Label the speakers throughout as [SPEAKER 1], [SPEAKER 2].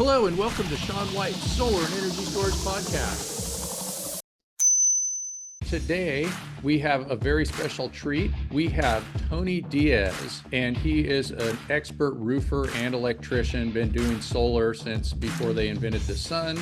[SPEAKER 1] Hello and welcome to Sean White's Solar and Energy Storage Podcast. Today, we have a very special treat. We have Tony Diaz, and he is an expert roofer and electrician, been doing solar since before they invented the sun.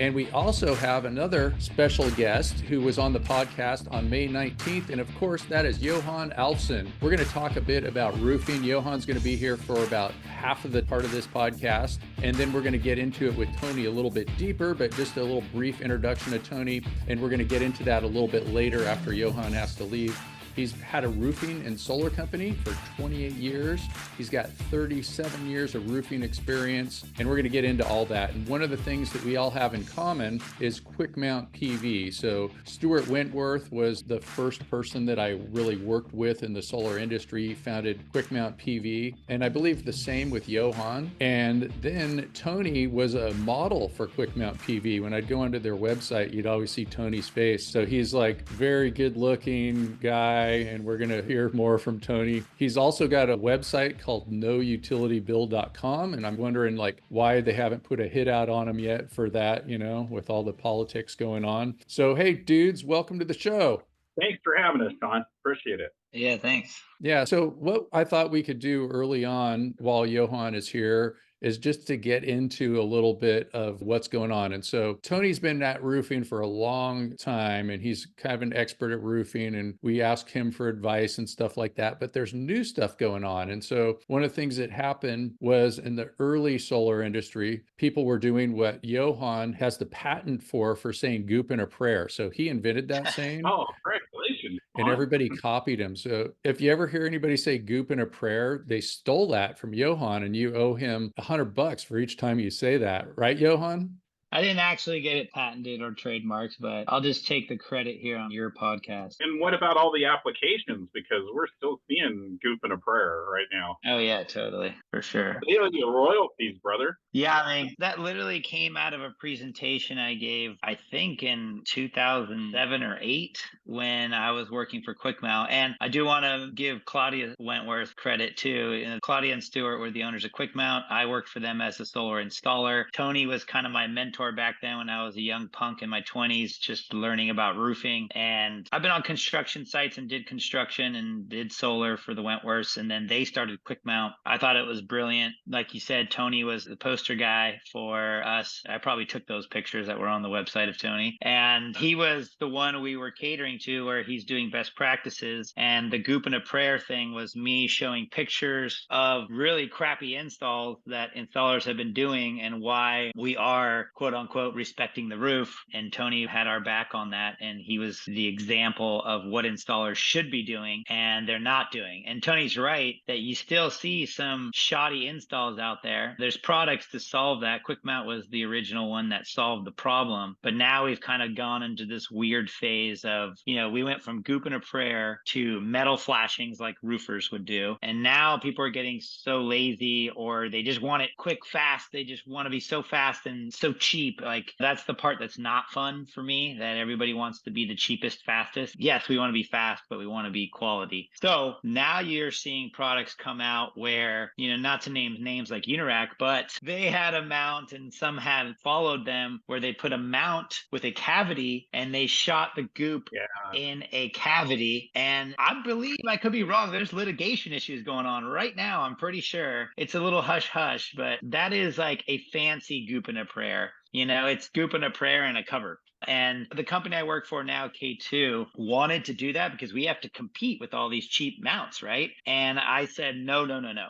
[SPEAKER 1] And we also have another special guest who was on the podcast on May 19th. And of course, that is Johan Alfsen. We're going to talk a bit about roofing. Johan's going to be here for about half of the part of this podcast. And then we're going to get into it with Tony a little bit deeper, but just a little brief introduction to Tony. And we're going to get into that a little bit later after Johan has to leave. He's had a roofing and solar company for 28 years. He's got 37 years of roofing experience, and we're going to get into all that. And one of the things that we all have in common is Quickmount PV. So Stuart Wentworth was the first person that I really worked with in the solar industry. He founded Quickmount PV, and I believe the same with Johan. And then Tony was a model for Quickmount PV. When I'd go onto their website, you'd always see Tony's face. So he's like very good looking guy. And we're going to hear more from Tony. He's also got a website called noutilitybill.com. And I'm wondering why they haven't put a hit out on him yet for that, with all the politics going on. So, hey, dudes, welcome to the show.
[SPEAKER 2] Thanks for having us, Sean. Appreciate it.
[SPEAKER 3] Yeah, thanks.
[SPEAKER 1] Yeah. So what I thought we could do early on while Johan is here is just to get into a little bit of what's going on. And so Tony's been at roofing for a long time, and he's kind of an expert at roofing, and we ask him for advice and stuff like that, but there's new stuff going on. And so one of the things that happened was in the early solar industry, people were doing what Johan has the patent for saying Goop in a prayer. So he invented that saying.
[SPEAKER 2] Oh, congratulations.
[SPEAKER 1] And everybody copied him. So if you ever hear anybody say Goop in a prayer, they stole that from Johan, and you owe him $100 for each time you say that. Right, Johan?
[SPEAKER 3] I didn't actually get it patented or trademarked, but I'll just take the credit here on your podcast.
[SPEAKER 2] And what about all the applications? Because we're still seeing Goop in a prayer right now.
[SPEAKER 3] Oh, yeah, totally. For sure.
[SPEAKER 2] They owe you royalties, brother.
[SPEAKER 3] Yeah, I mean, that literally came out of a presentation I gave, I think in 2007 or 8 when I was working for Quickmount. And I do want to give Claudia Wentworth credit too. Claudia and Stuart were the owners of Quickmount. I worked for them as a solar installer. Tony was kind of my mentor back then when I was a young punk in my 20s, just learning about roofing. And I've been on construction sites and did construction and did solar for the Wentworths. And then they started Quickmount. I thought it was brilliant. Like you said, Tony was the poster guy for us. I probably took those pictures that were on the website of Tony. And he was the one we were catering to where he's doing best practices. And the Goop in a prayer thing was me showing pictures of really crappy installs that installers have been doing and why we are, quote unquote, respecting the roof. And Tony had our back on that. And he was the example of what installers should be doing and they're not doing. And Tony's right that you still see some shoddy installs out there. There's products to solve that. Quickmount was the original one that solved the problem. But now we've kind of gone into this weird phase of, we went from Goop in a prayer to metal flashings like roofers would do. And now people are getting so lazy or they just want it quick, fast. They just want to be so fast and so cheap. Like that's the part that's not fun for me, that everybody wants to be the cheapest, fastest. Yes, we want to be fast, but we want to be quality. So now you're seeing products come out where, not to name names like Unirac, but they had a mount and some had followed them where they put a mount with a cavity and they shot the goop in a cavity. And I believe, I could be wrong, there's litigation issues going on right now. I'm pretty sure it's a little hush hush, but that is like a fancy Goop in a prayer. It's Goop in a prayer and a cover. And the company I work for now, K2, wanted to do that because we have to compete with all these cheap mounts, right? And I said, no.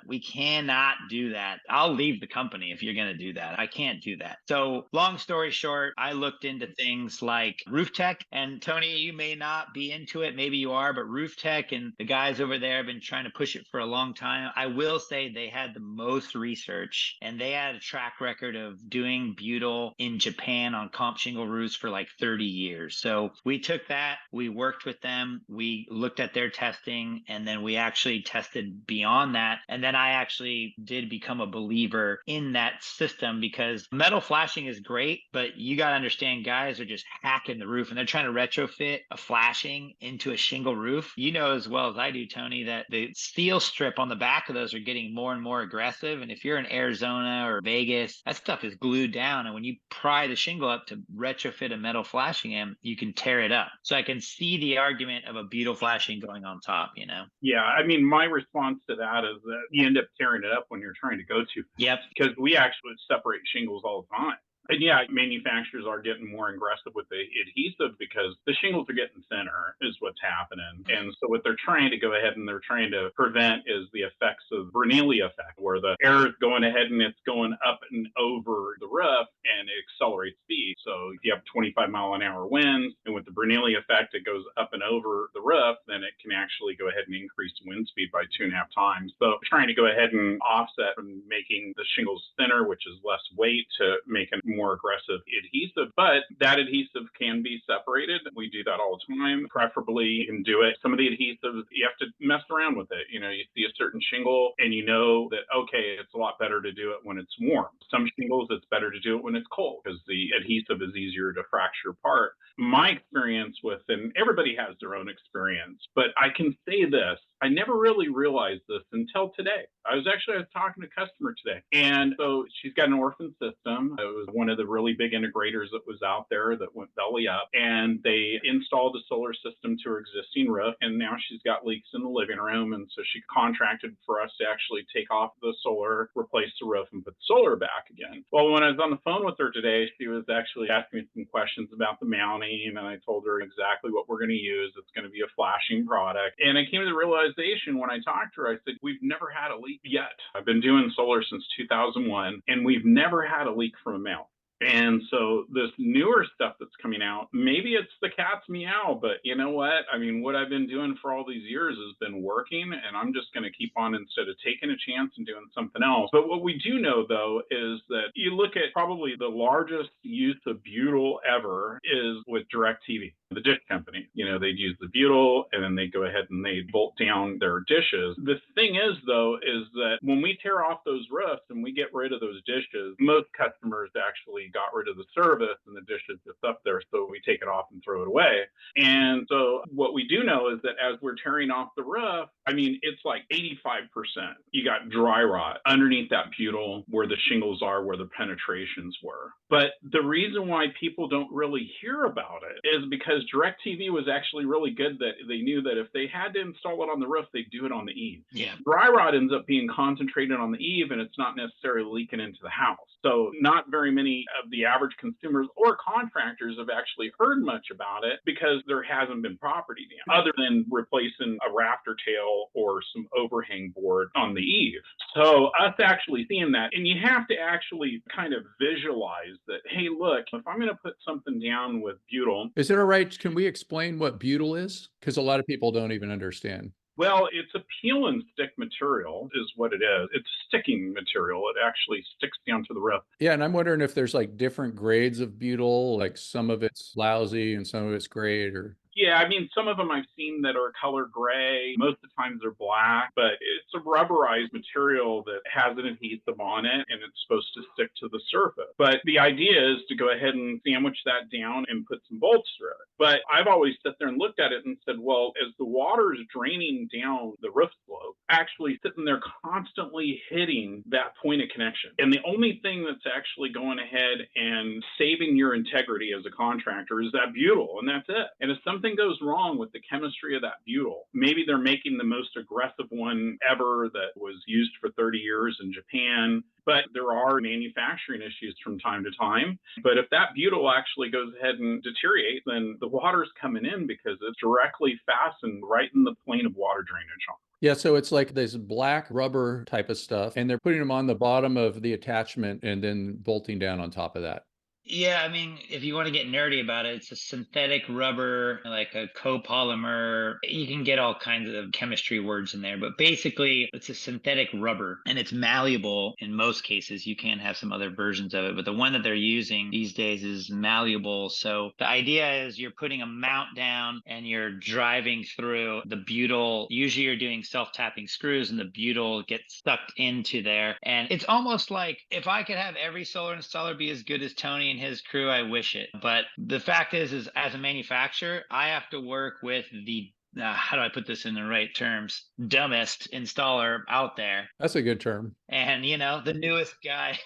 [SPEAKER 3] We cannot do that. I'll leave the company if you're going to do that. I can't do that. So long story short, I looked into things like roof tech. And Tony, you may not be into it. Maybe you are, but roof tech and the guys over there have been trying to push it for a long time. I will say they had the most research and they had a track record of doing Butyl in Japan on comp shingle roofs for like like 30 years. So we took that, we worked with them, we looked at their testing, and then we actually tested beyond that. And then I actually did become a believer in that system, because metal flashing is great, but you got to understand, guys are just hacking the roof and they're trying to retrofit a flashing into a shingle roof. You know as well as I do, Tony, that the steel strip on the back of those are getting more and more aggressive. And if you're in Arizona or Vegas, that stuff is glued down. And when you pry the shingle up to retrofit a metal flashing in, you can tear it up. So I can see the argument of a Butyl flashing going on top, you know?
[SPEAKER 2] Yeah, I mean, my response to that is that you end up tearing it up when you're trying to go to.
[SPEAKER 3] Yep.
[SPEAKER 2] Because we actually separate shingles all the time. And yeah, manufacturers are getting more aggressive with the adhesive because the shingles are getting thinner is what's happening. And so what they're trying to go ahead and they're trying to prevent is the effects of Bernoulli effect, where the air is going ahead and it's going up and over the roof and it accelerates speed. So if you have 25-mile-an-hour winds, and with the Bernoulli effect, it goes up and over the roof, then it can actually go ahead and increase wind speed by 2.5 times. So trying to go ahead and offset from making the shingles thinner, which is less weight, to make it more aggressive adhesive, but that adhesive can be separated. We do that all the time. Preferably, you can do it. Some of the adhesives, you have to mess around with it. You know, you see a certain shingle and you know that, okay, it's a lot better to do it when it's warm. Some shingles, it's better to do it when it's cold because the adhesive is easier to fracture apart. My experience with, and everybody has their own experience, but I can say this, I never really realized this until today. I was talking to a customer today. And so she's got an orphan system. It was one of the really big integrators that was out there that went belly up. And they installed a solar system to her existing roof. And now she's got leaks in the living room. And so she contracted for us to actually take off the solar, replace the roof, and put the solar back again. Well, when I was on the phone with her today, she was actually asking me some questions about the mounting. And I told her exactly what we're going to use. It's going to be a flashing product. And I came to the realization when I talked to her, I said, we've never had a leak yet. I've been doing solar since 2001, and we've never had a leak from a mount. And so this newer stuff that's coming out, maybe it's the cat's meow, but you know what? I mean, what I've been doing for all these years has been working, and I'm just going to keep on instead of taking a chance and doing something else. But what we do know, though, is that you look at probably the largest use of butyl ever is with DirecTV, the dish company. You know, they'd use the butyl and then they'd go ahead and they'd bolt down their dishes. The thing is, though, is that when we tear off those roofs and we get rid of those dishes, most customers actually got rid of the service and the dish is just up there, so we take it off and throw it away. And so what we do know is that as we're tearing off the roof, I mean, it's like 85%. You got dry rot underneath that butyl where the shingles are, where the penetrations were. But the reason why people don't really hear about it is because DirecTV was actually really good, that they knew that if they had to install it on the roof, they'd do it on the eave.
[SPEAKER 3] Yeah.
[SPEAKER 2] Dry rot ends up being concentrated on the eave, and it's not necessarily leaking into the house. So not very many of the average consumers or contractors have actually heard much about it because there hasn't been property damage other than replacing a rafter tail or some overhang board on the eave. So us actually seeing that, and you have to actually kind of visualize that, hey, look, if I'm going to put something down with butyl.
[SPEAKER 1] Is it all right? Can we explain what butyl is? Because a lot of people don't even understand.
[SPEAKER 2] Well, it's a peel and stick material is what it is. It's sticking material. It actually sticks down to the roof.
[SPEAKER 1] Yeah, and I'm wondering if there's like different grades of butyl, like some of it's lousy and some of it's great, or...
[SPEAKER 2] Yeah, I mean, some of them I've seen that are color gray. Most of the times they're black, but it's a rubberized material that has an adhesive on it, and it's supposed to stick to the surface. But the idea is to go ahead and sandwich that down and put some bolts through it. But I've always sat there and looked at it and said, well, as the water is draining down the roof slope, actually sitting there constantly hitting that point of connection. And the only thing that's actually going ahead and saving your integrity as a contractor is that butyl, and that's it. And if something goes wrong with the chemistry of that butyl, maybe they're making the most aggressive one ever that was used for 30 years in Japan, but there are manufacturing issues from time to time. But if that butyl actually goes ahead and deteriorates, then the water's coming in because it's directly fastened right in the plane of water drainage on it.
[SPEAKER 1] Yeah, so it's like this black rubber type of stuff, and they're putting them on the bottom of the attachment and then bolting down on top of that.
[SPEAKER 3] Yeah, I mean, if you want to get nerdy about it, it's a synthetic rubber, like a copolymer. You can get all kinds of chemistry words in there, but basically, it's a synthetic rubber and it's malleable in most cases. You can have some other versions of it, but the one that they're using these days is malleable. So the idea is you're putting a mount down and you're driving through the butyl. Usually, you're doing self-tapping screws, and the butyl gets sucked into there. And it's almost like if I could have every solar installer be as good as Tony and his crew, I wish it. But the fact is as a manufacturer, I have to work with the how do I put this in the right terms? Dumbest installer out there.
[SPEAKER 1] That's a good term.
[SPEAKER 3] And, the newest guy,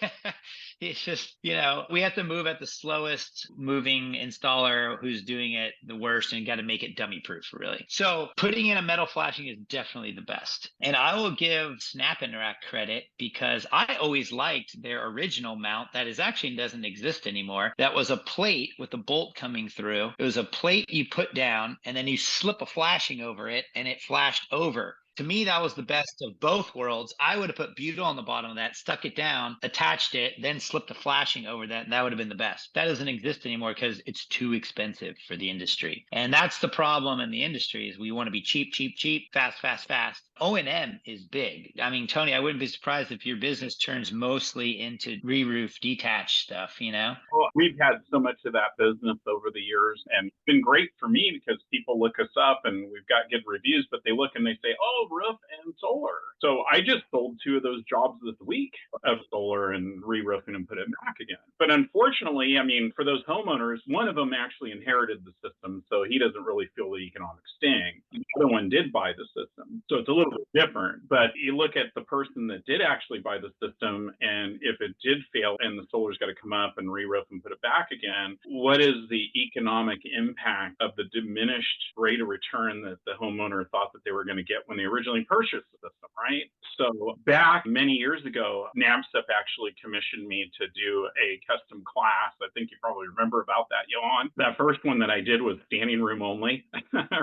[SPEAKER 3] it's just, we have to move at the slowest moving installer who's doing it the worst, and got to make it dummy proof, really. So putting in a metal flashing is definitely the best. And I will give Snap Interact credit because I always liked their original mount that is actually doesn't exist anymore. That was a plate with a bolt coming through. It was a plate you put down and then you slip a flashing over it and it flashed over. To me, that was the best of both worlds. I would have put butyl on the bottom of that, stuck it down, attached it, then slipped a flashing over that, and that would have been the best. That doesn't exist anymore because it's too expensive for the industry. And that's the problem in the industry is we want to be cheap, cheap, cheap, fast, fast, fast. O&M is big. I mean, Tony, I wouldn't be surprised if your business turns mostly into re-roof detached stuff,
[SPEAKER 2] Well, we've had so much of that business over the years, and it's been great for me because people look us up and we've got good reviews, but they look and they say, oh, roof and solar. So I just sold 2 of those jobs this week of solar and re-roofing and put it back again. But unfortunately, I mean, for those homeowners, one of them actually inherited the system, so he doesn't really feel the economic sting. The other one did buy the system, so it's a little bit different. But you look at the person that did actually buy the system, and if it did fail and the solar's got to come up and re-roof and put it back again, what is the economic impact of the diminished rate of return that the homeowner thought that they were going to get when they originally purchased the system, right? So back many years ago, NABCEP actually commissioned me to do a custom class. I think you probably remember about that, Johan. That first one that I did was standing room only.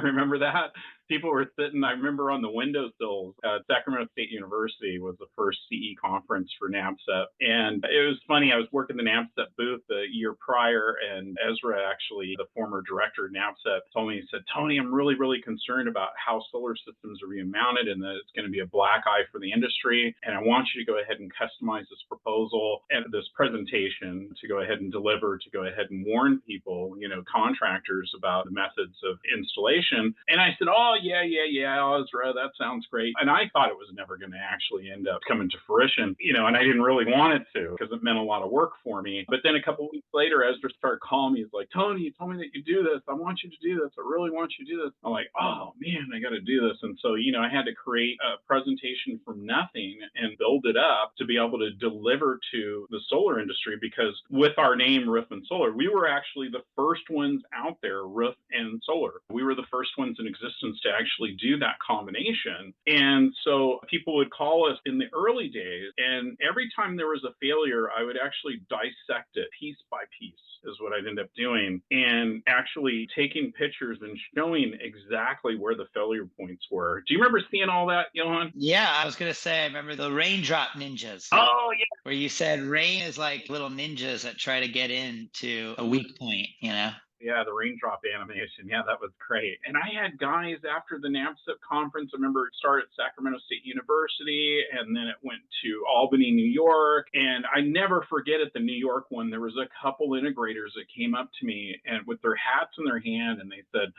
[SPEAKER 2] Remember that? People were sitting, I remember on the windowsills at Sacramento State University was the first CE conference for NABCEP. And it was funny, I was working the NABCEP booth the year prior, and Ezra, actually, the former director of NABCEP, told me, he said, Tony, I'm really, really concerned about how solar systems are being mounted and that it's going to be a black eye for the industry. And I want you to go ahead and customize this proposal and this presentation to go ahead and deliver, to go ahead and warn people, contractors about the methods of installation. And I said, oh, yeah, Ezra, that sounds great. And I thought it was never going to actually end up coming to fruition, and I didn't really want it to because it meant a lot of work for me. But then a couple of weeks later, Ezra started calling me. He's like, Tony, you told me that you do this. I want you to do this. I really want you to do this. I'm like, oh, man, I got to do this. And so, I had to create a presentation from nothing and build it up to be able to deliver to the solar industry because with our name, Roof and Solar, we were actually the first ones out there, roof and solar. We were the first ones in existence to actually do that combination. And so people would call us in the early days, and every time there was a failure, I would actually dissect it piece by piece is what I'd end up doing, and actually taking pictures and showing exactly where the failure points were. Do you remember seeing all that, Johan?
[SPEAKER 3] Yeah, I was going to say, I remember the raindrop ninjas.
[SPEAKER 2] Oh, yeah.
[SPEAKER 3] Where you said rain is like little ninjas that try to get into a weak point,
[SPEAKER 2] Yeah, the raindrop animation. Yeah, that was great. And I had guys after the NABCEP conference. I remember it started at Sacramento State University, and then it went to Albany, New York. And I never forget at the New York one, there was a couple integrators that came up to me and with their hats in their hand, and they said,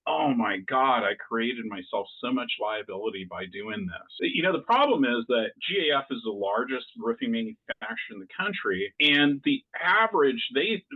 [SPEAKER 2] oh my God, I created myself so much liability by doing this. The problem is that GAF is the largest roofing manufacturer in the country, and the average,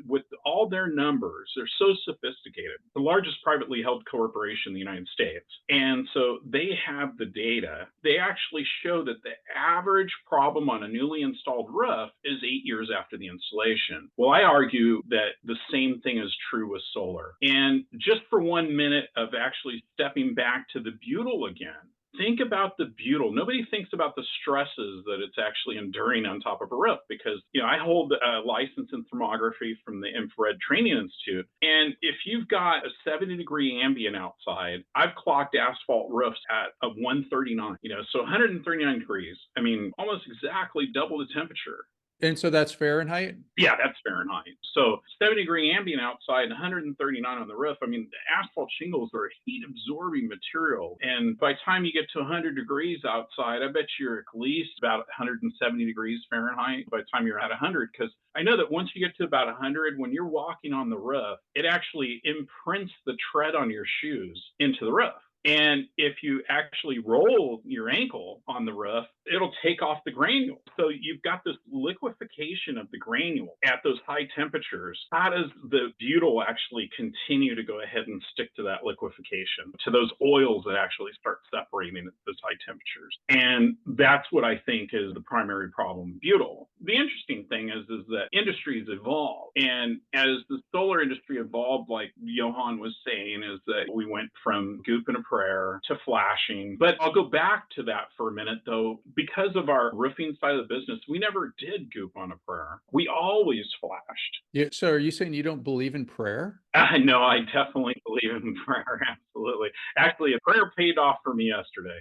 [SPEAKER 2] with all their numbers, they're so sophisticated. The largest privately held corporation in the United States. And so they have the data. They actually show that the average problem on a newly installed roof is 8 years after the installation. Well, I argue that the same thing is true with solar. And just for 1 minute of actually stepping back to the butyl again, think about the butyl. Nobody thinks about the stresses that it's actually enduring on top of a roof because, I hold a license in thermography from the Infrared Training Institute. And if you've got a 70-degree ambient outside, I've clocked asphalt roofs at a 139, so 139 degrees. I mean, almost exactly double the temperature.
[SPEAKER 1] And so that's Fahrenheit?
[SPEAKER 2] Yeah, that's Fahrenheit. So 70-degree ambient outside and 139 on the roof. I mean, the asphalt shingles are a heat absorbing material. And by the time you get to 100 degrees outside, I bet you're at least about 170 degrees Fahrenheit by the time you're at 100. Because I know that once you get to about 100, when you're walking on the roof, it actually imprints the tread on your shoes into the roof. And if you actually roll your ankle on the roof, it'll take off the granule. So you've got this liquefaction of the granule at those high temperatures. How does the butyl actually continue to go ahead and stick to that liquefaction, to those oils that actually start separating at those high temperatures? And that's what I think is the primary problem with butyl. The interesting thing is that industries evolve. And as the solar industry evolved, like Johan was saying, is that we went from Goop and a prayer to flashing. But I'll go back to that for a minute, though. Because of our roofing side of the business, we never did Goop on a prayer. We always flashed.
[SPEAKER 1] Yeah. So are you saying you don't believe in prayer?
[SPEAKER 2] No, I definitely believe in prayer. Absolutely. Actually, a prayer paid off for me yesterday.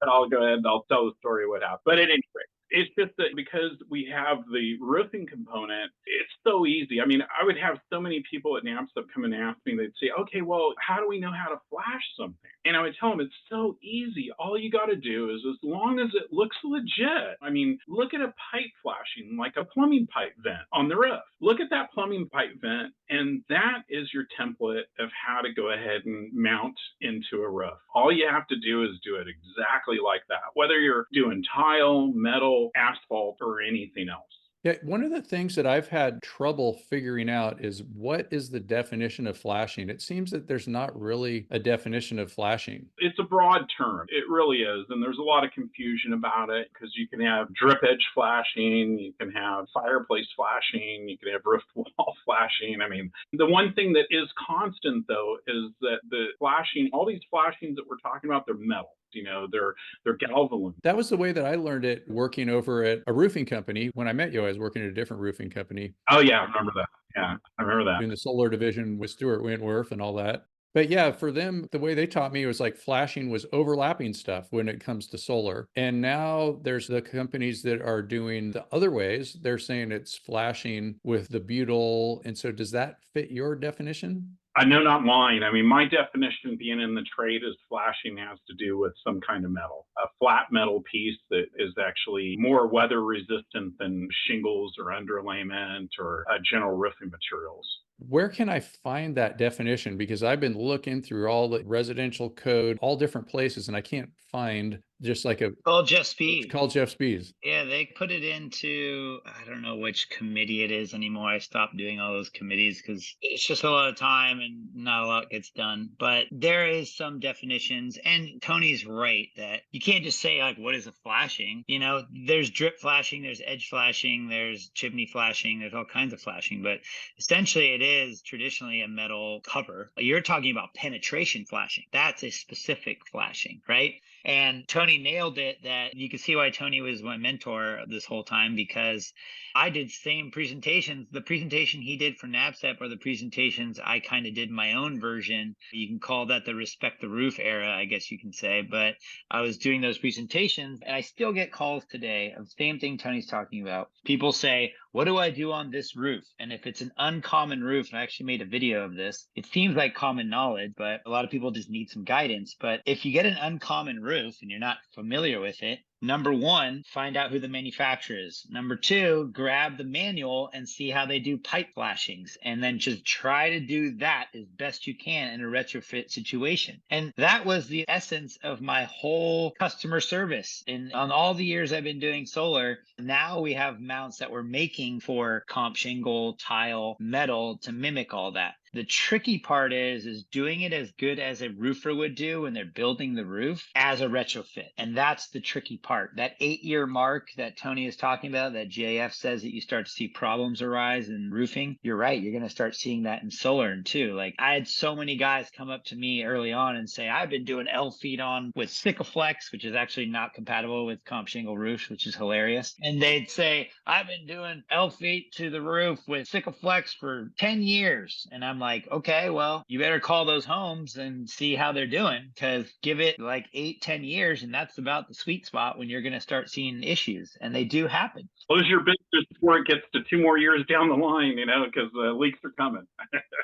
[SPEAKER 2] I'll go ahead and I'll tell the story what happened. But at any rate, it's just that because we have the roofing component, it's so easy. I mean, I would have so many people at NABCEP come and ask me, they'd say, okay, well, how do we know how to flash something? And I would tell them it's so easy. All you got to do is, as long as it looks legit. I mean, look at a pipe flashing, like a plumbing pipe vent on the roof. Look at that plumbing pipe vent, and that is your template of how to go ahead and mount into a roof. All you have to do is do it exactly like that, whether you're doing tile, metal, asphalt, or anything else.
[SPEAKER 1] Yeah, one of the things that I've had trouble figuring out is what is the definition of flashing? It seems that there's not really a definition of flashing.
[SPEAKER 2] It's a broad term. It really is. And there's a lot of confusion about it because you can have drip edge flashing, you can have fireplace flashing, you can have roof wall flashing. I mean, the one thing that is constant, though, is that the flashing, all these flashings that we're talking about, they're metal. You know, they're galvanized.
[SPEAKER 1] That was the way that I learned it working over at a roofing company. When I met you, I was working at a different roofing company.
[SPEAKER 2] Oh, yeah, I remember that. Yeah, I remember that.
[SPEAKER 1] Doing the solar division with Stuart Wentworth and all that. But yeah, for them, the way they taught me was like flashing was overlapping stuff when it comes to solar. And now there's the companies that are doing the other ways. They're saying it's flashing with the butyl. And so does that fit your definition?
[SPEAKER 2] I know, not mine. I mean, my definition being in the trade is flashing has to do with some kind of metal, a flat metal piece that is actually more weather resistant than shingles or underlayment or general roofing materials.
[SPEAKER 1] Where can I find that definition? Because I've been looking through all the residential code, all different places, and I can't find just like
[SPEAKER 3] Called Jeff Speed.
[SPEAKER 1] It's called Jeff Spees.
[SPEAKER 3] Yeah, they put it into, I don't know which committee it is anymore. I stopped doing all those committees because it's just a lot of time and not a lot gets done. But there is some definitions, and Tony's right that you can't just say like, what is a flashing? You know, there's drip flashing, there's edge flashing, there's chimney flashing, there's all kinds of flashing. But essentially it is traditionally a metal cover. You're talking about penetration flashing. That's a specific flashing, right? And Tony nailed it, that you can see why Tony was my mentor this whole time, because I did same presentations. The presentation he did for NABCEP are the presentations I kind of did my own version. You can call that the Respect the Roof era, I guess you can say. But I was doing those presentations, and I still get calls today of the same thing Tony's talking about. People say, what do I do on this roof? And if it's an uncommon roof, and I actually made a video of this, it seems like common knowledge, but a lot of people just need some guidance. But if you get an uncommon roof and you're not familiar with it, number one, find out who the manufacturer is. Number two, grab the manual and see how they do pipe flashings, and then just try to do that as best you can in a retrofit situation. And that was the essence of my whole customer service. And on all the years I've been doing solar, now we have mounts that we're making for comp shingle, tile, metal to mimic all that. The tricky part is doing it as good as a roofer would do when they're building the roof as a retrofit. And that's the tricky part. That 8-year mark that Tony is talking about, that GAF says that you start to see problems arise in roofing. You're right. You're going to start seeing that in solar too. Like, I had so many guys come up to me early on and say, I've been doing L feet on with Sikaflex, which is actually not compatible with comp shingle roofs, which is hilarious. And they'd say, I've been doing L feet to the roof with Sikaflex for 10 years. And I'm like, okay, well, you better call those homes and see how they're doing, because give it like 8-10 years, and that's about the sweet spot out when you're going to start seeing issues, and they do happen.
[SPEAKER 2] Close your business before it gets to 2 more years down the line, because the leaks are coming.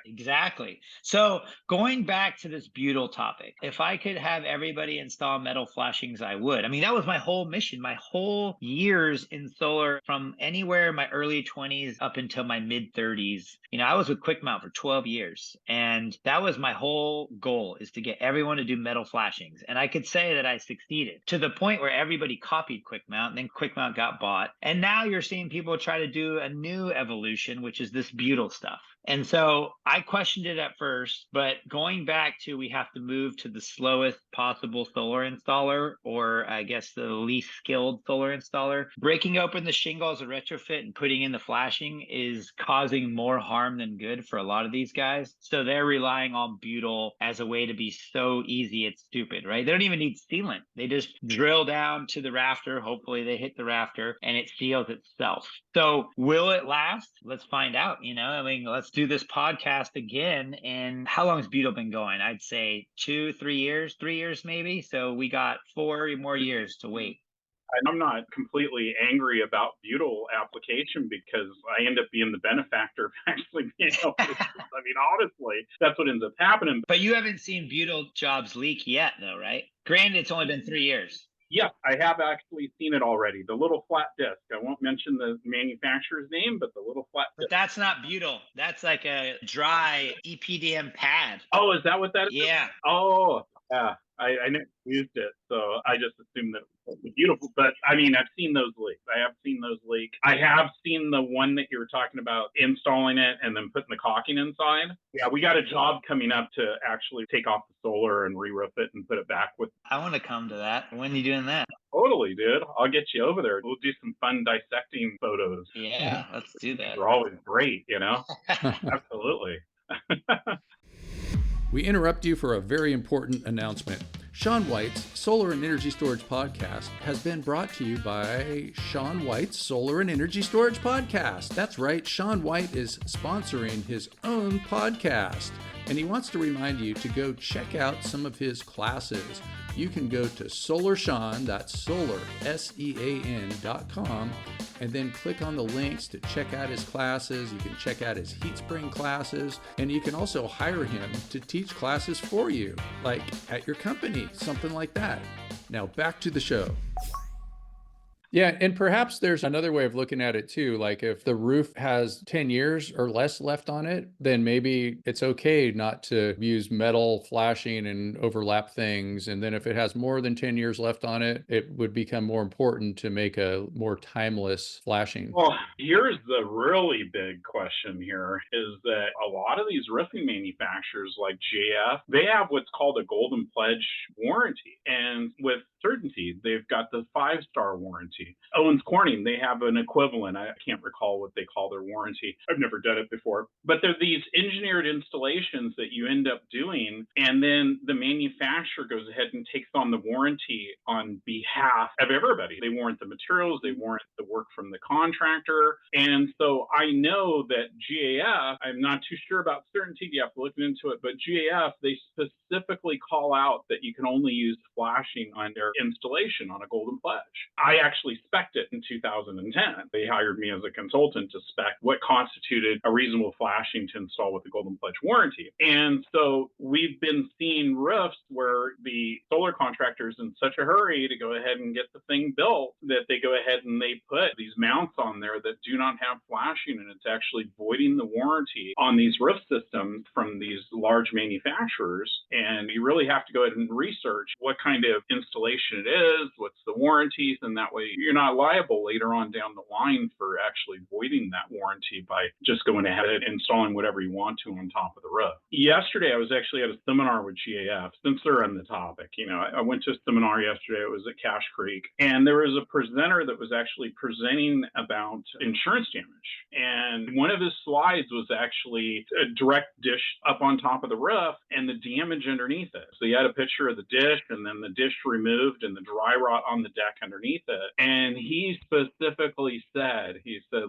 [SPEAKER 3] Exactly. So going back to this butyl topic, if I could have everybody install metal flashings, I would. I mean, that was my whole mission, my whole years in solar, from anywhere in my early 20s up until my mid 30s. I was with Quickmount for 12 years, and that was my whole goal, is to get everyone to do metal flashings. And I could say that I succeeded, to the point where everybody copied Quickmount, and then Quickmount got bought. And now you're seeing people try to do a new evolution, which is this butyl stuff. And so I questioned it at first, but going back to, we have to move to the slowest possible solar installer, or I guess the least skilled solar installer. Breaking open the shingle as a retrofit and putting in the flashing is causing more harm than good for a lot of these guys. So they're relying on butyl as a way to be so easy, it's stupid, right? They don't even need sealant. They just drill down to the rafter. Hopefully they hit the rafter and it seals itself. So will it last? Let's find out. Let's do this podcast again. And how long has butyl been going? I'd say 2-3 years, 3 years maybe. So we got 4 more years to wait.
[SPEAKER 2] And I'm not completely angry about butyl application, because I end up being the benefactor of actually being able to. Honestly, that's what ends up happening.
[SPEAKER 3] But you haven't seen butyl jobs leak yet, though, right? Granted, it's only been 3 years.
[SPEAKER 2] Yeah, I have actually seen it already. The little flat disc. I won't mention the manufacturer's name, but the little flat disc.
[SPEAKER 3] But that's not butyl. That's like a dry EPDM pad.
[SPEAKER 2] Oh, is that what that is?
[SPEAKER 3] Yeah.
[SPEAKER 2] Oh, yeah. I never used it, so I just assumed that it was beautiful. But I've seen those leak. I have seen those leak. I have seen the one that you were talking about, installing it and then putting the caulking inside. Yeah, we got a job coming up to actually take off the solar and re-roof it and put it back with.
[SPEAKER 3] I want to come to that. When are you doing that?
[SPEAKER 2] Totally, dude. I'll get you over there. We'll do some fun dissecting photos.
[SPEAKER 3] Yeah, let's do that.
[SPEAKER 2] They're always great, Absolutely.
[SPEAKER 1] We interrupt you for a very important announcement. Sean White's Solar and Energy Storage Podcast has been brought to you by Sean White's Solar and Energy Storage Podcast. That's right, Sean White is sponsoring his own podcast, and he wants to remind you to go check out some of his classes. You can go to SolarSean, that's Solar, SEAN.com, and then click on the links to check out his classes. You can check out his heat spring classes, and you can also hire him to teach classes for you, like at your company, something like that. Now back to the show. Yeah, and perhaps there's another way of looking at it too. Like if the roof has 10 years or less left on it, then maybe it's okay not to use metal flashing and overlap things. And then if it has more than 10 years left on it, it would become more important to make a more timeless flashing.
[SPEAKER 2] Well, here's the really big question here, is that a lot of these roofing manufacturers like GF, they have what's called a Golden Pledge warranty. And with certainty, they've got the 5-star warranty. Owens Corning, they have an equivalent. I can't recall what they call their warranty. I've never done it before. But they're these engineered installations that you end up doing, and then the manufacturer goes ahead and takes on the warranty on behalf of everybody. They warrant the materials, they warrant the work from the contractor. And so I know that GAF, I'm not too sure about certainty, you have to look into it, but GAF, they specifically call out that you can only use flashing on their installation on a Golden Pledge. I actually spec'd it in 2010. They hired me as a consultant to spec what constituted a reasonable flashing to install with the Golden Pledge warranty. And so we've been seeing roofs where the solar contractor's in such a hurry to go ahead and get the thing built that they go ahead and they put these mounts on there that do not have flashing, and it's actually voiding the warranty on these roof systems from these large manufacturers. And you really have to go ahead and research what kind of installation it is, what's the warranties, and that way you're not liable later on down the line for actually voiding that warranty by just going ahead and installing whatever you want to on top of the roof. Yesterday, I was actually at a seminar with GAF, since they're on the topic. I went to a seminar yesterday. It was at Cache Creek, and there was a presenter that was actually presenting about insurance damage. And one of his slides was actually a direct dish up on top of the roof and the damage underneath it. So he had a picture of the dish and then the dish removed and the dry rot on the deck underneath it. And he specifically said,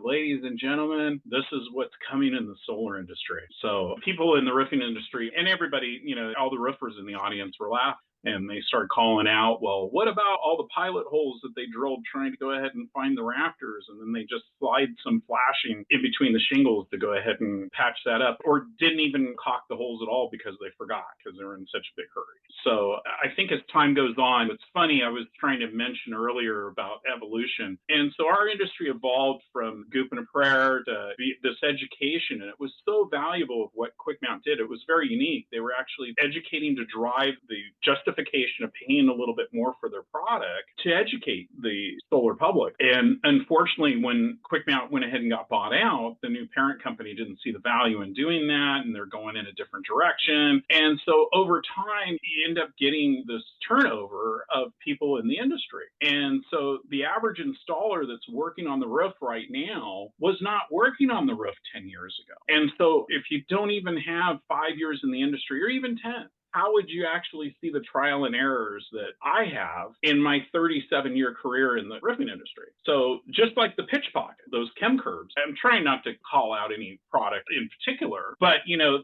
[SPEAKER 2] ladies and gentlemen, this is what's coming in the solar industry. So people in the roofing industry and everybody, all the roofers in the audience were laughing. And they started calling out, well, what about all the pilot holes that they drilled trying to go ahead and find the rafters? And then they just slide some flashing in between the shingles to go ahead and patch that up, or didn't even caulk the holes at all because they forgot because they were in such a big hurry. So I think as time goes on, it's funny, I was trying to mention earlier about evolution. And so our industry evolved from Goop and a prayer to this education. And it was so valuable of what Quickmount did. It was very unique. They were actually educating to drive the justification of paying a little bit more for their product to educate the solar public. And unfortunately, when Quickmount went ahead and got bought out, the new parent company didn't see the value in doing that, and they're going in a different direction. And so over time, you end up getting this turnover of people in the industry. And so the average installer that's working on the roof right now was not working on the roof 10 years ago. And so if you don't even have 5 years in the industry, or even 10, how would you actually see the trial and errors that I have in my 37-year career in the roofing industry? So just like the pitch pocket, those chem curbs, I'm trying not to call out any product in particular, but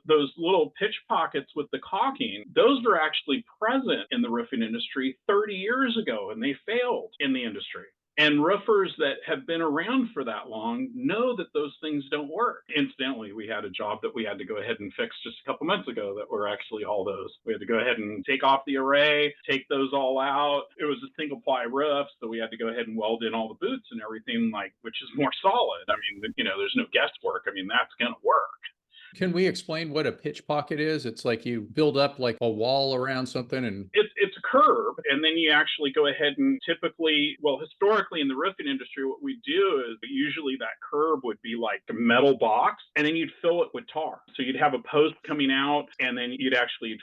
[SPEAKER 2] those little pitch pockets with the caulking, those are actually present in the roofing industry 30 years ago, and they failed in the industry. And roofers that have been around for that long know that those things don't work. Incidentally, we had a job that we had to go ahead and fix just a couple months ago that were actually all those. We had to go ahead and take off the array, take those all out. It was a single ply roof, so we had to go ahead and weld in all the boots and everything, which is more solid. I mean, there's no guesswork. I mean, that's going to work.
[SPEAKER 1] Can we explain what a pitch pocket is? It's like you build up like a wall around something and
[SPEAKER 2] it's a curb, and then you actually go ahead and historically in the roofing industry, what we do is usually that curb would be like a metal box, and then you'd fill it with tar. So you'd have a post coming out, and then you'd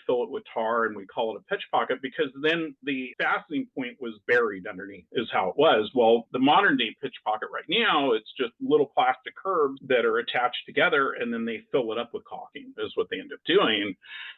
[SPEAKER 2] fill it with tar, and we call it a pitch pocket because then the fastening point was buried underneath is how it was. Well, the modern day pitch pocket right now, it's just little plastic curbs that are attached together, and then they fill it up with caulking is what they end up doing.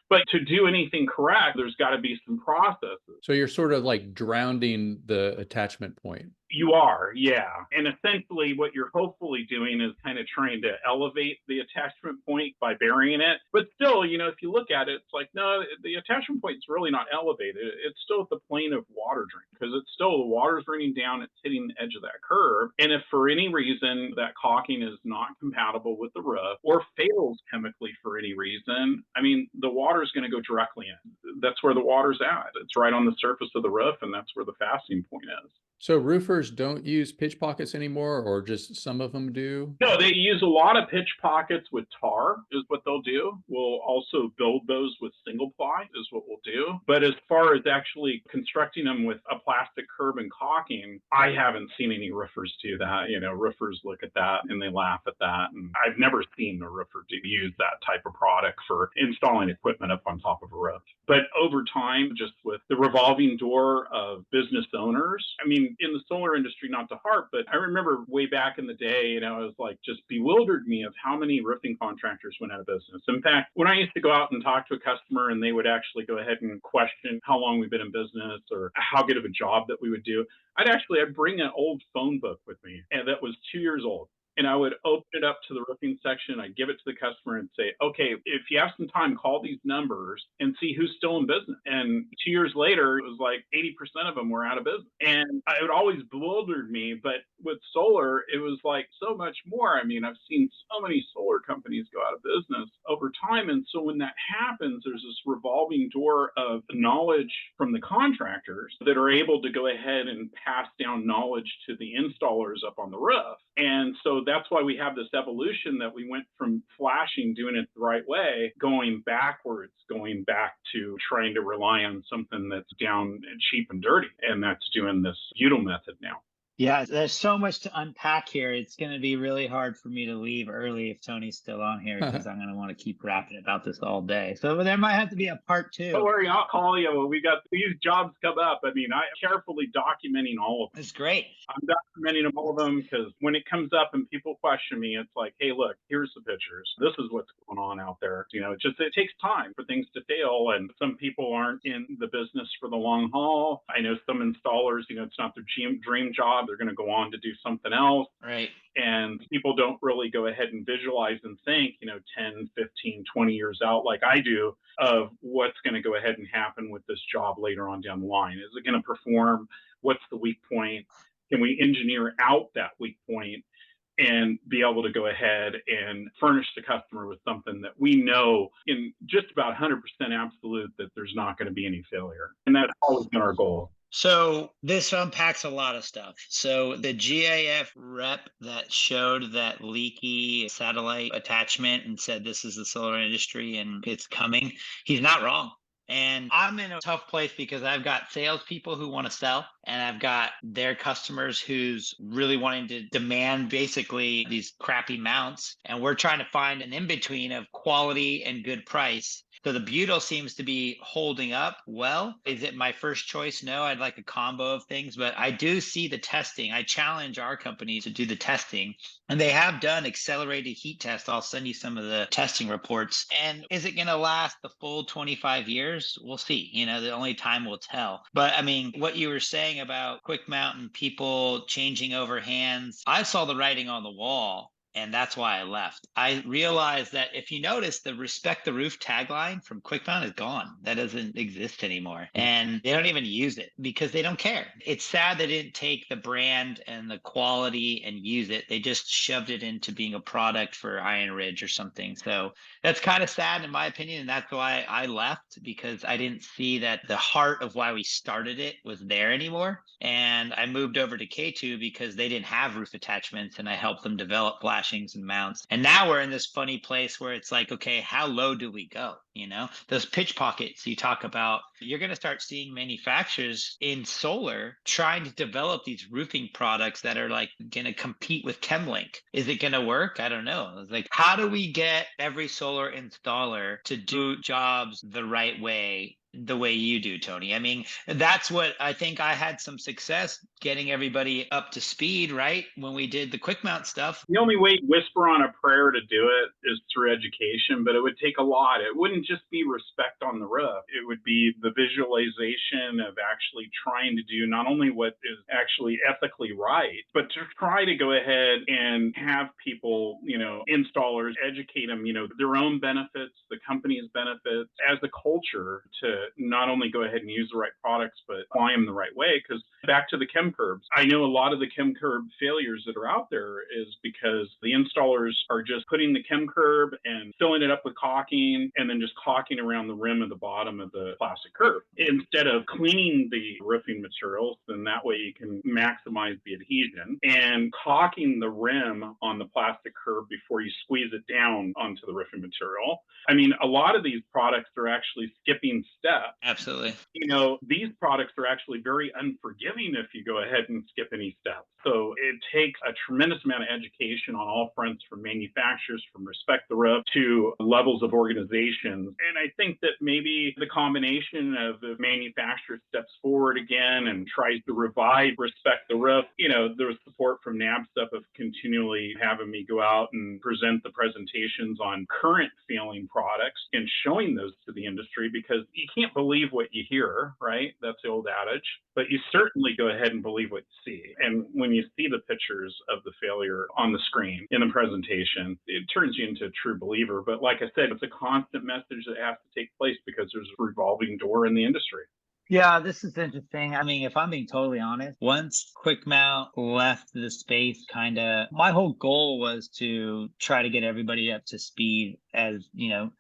[SPEAKER 2] But to do anything correct, there's got to be some processes.
[SPEAKER 1] So you're sort of like drowning the attachment point.
[SPEAKER 2] You are, yeah. And essentially what you're hopefully doing is kind of trying to elevate the attachment point by burying it. But still, if you look at it, it's like, no, the attachment point is really not elevated. It's still at the plane of water drain because it's still the water's raining down, it's hitting the edge of that curb. And if for any reason that caulking is not compatible with the roof or fails chemically for any reason, I mean, the water's going to go directly in. That's where the water's at. It's right on the surface of the roof, and that's where the fastening point is.
[SPEAKER 1] So roofers don't use pitch pockets anymore, or just some of them do?
[SPEAKER 2] No, they use a lot of pitch pockets with tar is what they'll do. We'll also build those with single ply is what we'll do. But as far as actually constructing them with a plastic curb and caulking, I haven't seen any roofers do that. Roofers look at that and they laugh at that. And I've never seen a roofer use that type of product for installing equipment up on top of a roof. But over time, just with the revolving door of business owners, I mean, in the solar industry, not to harp, but I remember way back in the day, it was like just bewildered me of how many roofing contractors went out of business. In fact, when I used to go out and talk to a customer and they would actually go ahead and question how long we've been in business or how good of a job that we would do, I'd bring an old phone book with me and that was 2 years old. And I would open it up to the roofing section. I'd give it to the customer and say, okay, if you have some time, call these numbers and see who's still in business. And 2 years later, it was like 80% of them were out of business. And it always bewildered me. But with solar, it was like so much more. I mean, I've seen so many solar companies go out of business over time. And so when that happens, there's this revolving door of knowledge from the contractors that are able to go ahead and pass down knowledge to the installers up on the roof. And so that's why we have this evolution that we went from flashing, doing it the right way, going backwards, going back to trying to rely on something that's down and cheap and dirty. And that's doing this Butyl method now.
[SPEAKER 3] Yeah, there's so much to unpack here. It's going to be really hard for me to leave early if Tony's still on here because I'm going to want to keep rapping about this all day. So there might have to be a part 2.
[SPEAKER 2] Don't worry, I'll call you when we got these jobs come up. I mean, I'm carefully documenting all of them.
[SPEAKER 3] That's great.
[SPEAKER 2] I'm documenting all of them because when it comes up and people question me, it's like, hey, look, here's the pictures. This is what's going on out there. It takes time for things to fail. And some people aren't in the business for the long haul. I know some installers, it's not their dream job they're going to go on to do something else.
[SPEAKER 3] Right.
[SPEAKER 2] And people don't really go ahead and visualize and think, 10, 15, 20 years out, like I do, of what's going to go ahead and happen with this job later on down the line. Is it going to perform? What's the weak point? Can we engineer out that weak point and be able to go ahead and furnish the customer with something that we know in just about 100% absolute that there's not going to be any failure? And that's always been our goal.
[SPEAKER 3] So this unpacks a lot of stuff. So the GAF rep that showed that leaky satellite attachment and said this is the solar industry and it's coming, he's not wrong. And I'm in a tough place because I've got salespeople who want to sell, and I've got their customers who's really wanting to demand basically these crappy mounts. And we're trying to find an in-between of quality and good price. So the Butyl seems to be holding up well. Is it my first choice? No, I'd like a combo of things, but I do see the testing. I challenge our company to do the testing, and they have done accelerated heat tests. I'll send you some of the testing reports. And is it going to last the full 25 years? We'll see. The only time will tell. But I mean, what you were saying about Quickmount and people changing over hands, I saw the writing on the wall. And that's why I left. I realized that if you notice, the Respect the Roof tagline from Quickmount is gone. That doesn't exist anymore. And they don't even use it because they don't care. It's sad they didn't take the brand and the quality and use it. They just shoved it into being a product for Iron Ridge or something. So that's kind of sad in my opinion. And that's why I left, because I didn't see that the heart of why we started it was there anymore. And I moved over to K2 because they didn't have roof attachments, and I helped them develop flashings and mounts. And now we're in this funny place where it's like, okay, how low do we go? Those pitch pockets you talk about, you're going to start seeing manufacturers in solar trying to develop these roofing products that are like going to compete with Chemlink. Is it going to work? I don't know. It's like, how do we get every solar installer to do jobs the right way, the way you do, Tony? I mean, that's what I think I had some success getting everybody up to speed, right? When we did the Quickmount stuff.
[SPEAKER 2] The only way you whisper on a prayer to do it is through education, but it would take a lot. It wouldn't just be respect on the roof. It would be the visualization of actually trying to do not only what is actually ethically right, but to try to go ahead and have people, installers, educate them, their own benefits, the company's benefits, as a culture, to not only go ahead and use the right products, but apply them the right way. Because back to the chem curbs, I know a lot of the chem curb failures that are out there is because the installers are just putting the chem curb and filling it up with caulking and then just caulking around the rim of the bottom of the plastic curb instead of cleaning the roofing materials. Then that way you can maximize the adhesion, and caulking the rim on the plastic curb before you squeeze it down onto the roofing material. I mean, a lot of these products are actually skipping steps.
[SPEAKER 3] Absolutely.
[SPEAKER 2] These products are actually very unforgiving if you go ahead and skip any steps. So it takes a tremendous amount of education on all fronts, from manufacturers, from Respect the Roof to levels of organizations. And I think that maybe the combination of the manufacturer steps forward again and tries to revive Respect the Roof. There was support from NABSTEP of continually having me go out and present the presentations on current failing products and showing those to the industry, because you can't believe what you hear, right? That's the old adage. But you certainly go ahead and believe what you see. And when you see the pictures of the failure on the screen in the presentation, it turns you into a true believer. But like I said, it's a constant message that has to take place because there's a revolving door in the industry.
[SPEAKER 3] Yeah, this is interesting. I mean, if I'm being totally honest, once Quickmount left the space, my whole goal was to try to get everybody up to speed as,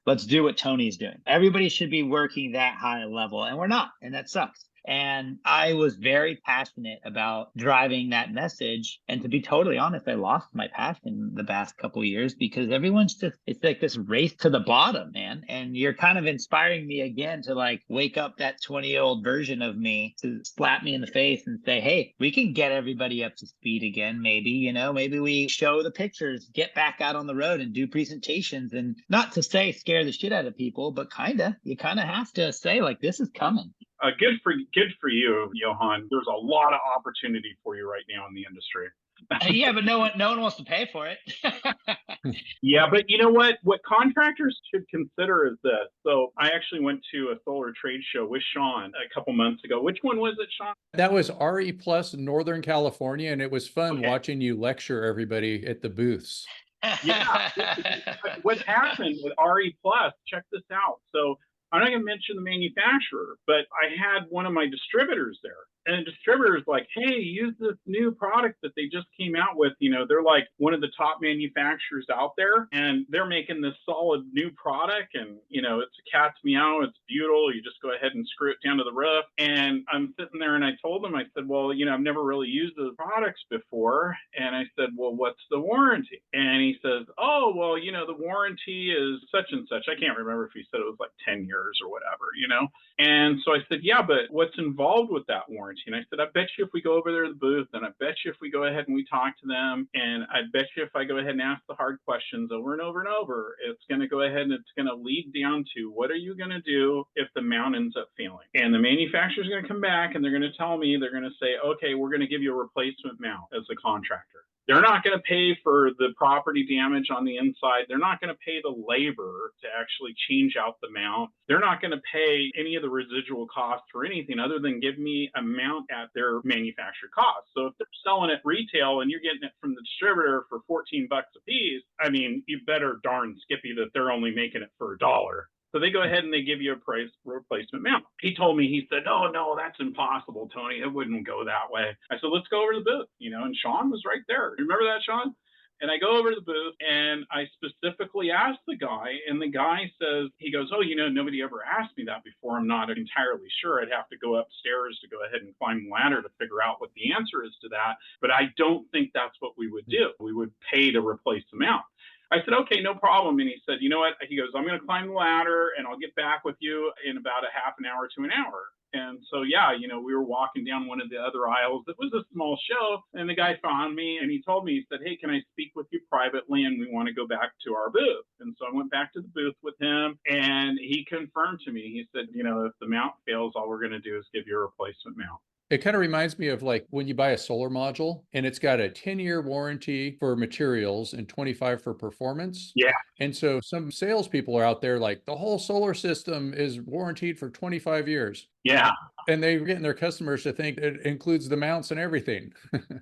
[SPEAKER 3] let's do what Tony's doing. Everybody should be working that high level, and we're not, and that sucks. And I was very passionate about driving that message. And to be totally honest, I lost my passion the past couple of years because everyone's just, it's like this race to the bottom, man. And you're kind of inspiring me again to like wake up that 20-year-old version of me, to slap me in the face and say, hey, we can get everybody up to speed again. Maybe, maybe we show the pictures, get back out on the road and do presentations. And not to say scare the shit out of people, but you kind of have to say like, this is coming.
[SPEAKER 2] Good for you, Johan. There's a lot of opportunity for you right now in the industry.
[SPEAKER 3] Yeah, but no one wants to pay for it.
[SPEAKER 2] Yeah, but you know what? What contractors should consider is this. So I actually went to a solar trade show with Sean a couple months ago. Which one was it, Sean?
[SPEAKER 1] That was RE Plus Northern California, and it was fun
[SPEAKER 2] Okay.
[SPEAKER 1] watching you lecture everybody at the booths.
[SPEAKER 2] Yeah. What happened with RE Plus, check this out. So I'm not going to mention the manufacturer, but I had one of my distributors there. And the distributor's like, hey, use this new product that they just came out with. You know, they're like one of the top manufacturers out there, and they're making this solid new product. And, you know, it's a cat's meow, it's Butyl. You just go ahead and screw it down to the roof. And I'm sitting there and I told them, I said, well, you know, I've never really used those products before. And I said, well, what's the warranty? And he says, oh, well, you know, the warranty is such and such. I can't remember if he said it was like 10 years or whatever, you know? And so I said, yeah, but what's involved with that warranty? And I said, I bet you if we go over there to the booth, and I bet you if we go ahead and we talk to them, and I bet you if I go ahead and ask the hard questions over and over and over, it's going to go ahead and it's going to lead down to what are you going to do if the mount ends up failing? And the manufacturer's going to come back and they're going to tell me, they're going to say, okay, we're going to give you a replacement mount as a contractor. They're not going to pay for the property damage on the inside. They're not going to pay the labor to actually change out the mount. They're not going to pay any of the residual costs for anything other than give me a mount at their manufacturer cost. So if they're selling it retail and you're getting it from the distributor for 14 bucks a piece, I mean, you better darn skippy that they're only making it for $1. So they go ahead and they give you a price replacement mount. He told me, he said, oh, no, that's impossible, Tony. It wouldn't go that way. I said, let's go over to the booth, you know, and Sean was right there. Remember that, Sean? And I go over to the booth and I specifically asked the guy, and the guy says, he goes, oh, you know, nobody ever asked me that before. I'm not entirely sure. I'd have to go upstairs to go ahead and climb the ladder to figure out what the answer is to that. But I don't think that's what we would do. We would pay to replace the mount. I said, okay, no problem. And he said, you know what? He goes, I'm going to climb the ladder and I'll get back with you in about a half an hour to an hour. And so, yeah, you know, we were walking down one of the other aisles. It was a small show. And the guy found me and he told me, he said, hey, can I speak with you privately? And we want to go back to our booth. And so I went back to the booth with him and he confirmed to me, he said, you know, if the mount fails, all we're going to do is give you a replacement mount.
[SPEAKER 1] It kind of reminds me of like when you buy a solar module and it's got a 10-year warranty for materials and 25 for performance.
[SPEAKER 2] Yeah.
[SPEAKER 1] And so some salespeople are out there like the whole solar system is warranted for 25 years.
[SPEAKER 2] Yeah.
[SPEAKER 1] And they're getting their customers to think it includes the mounts and everything.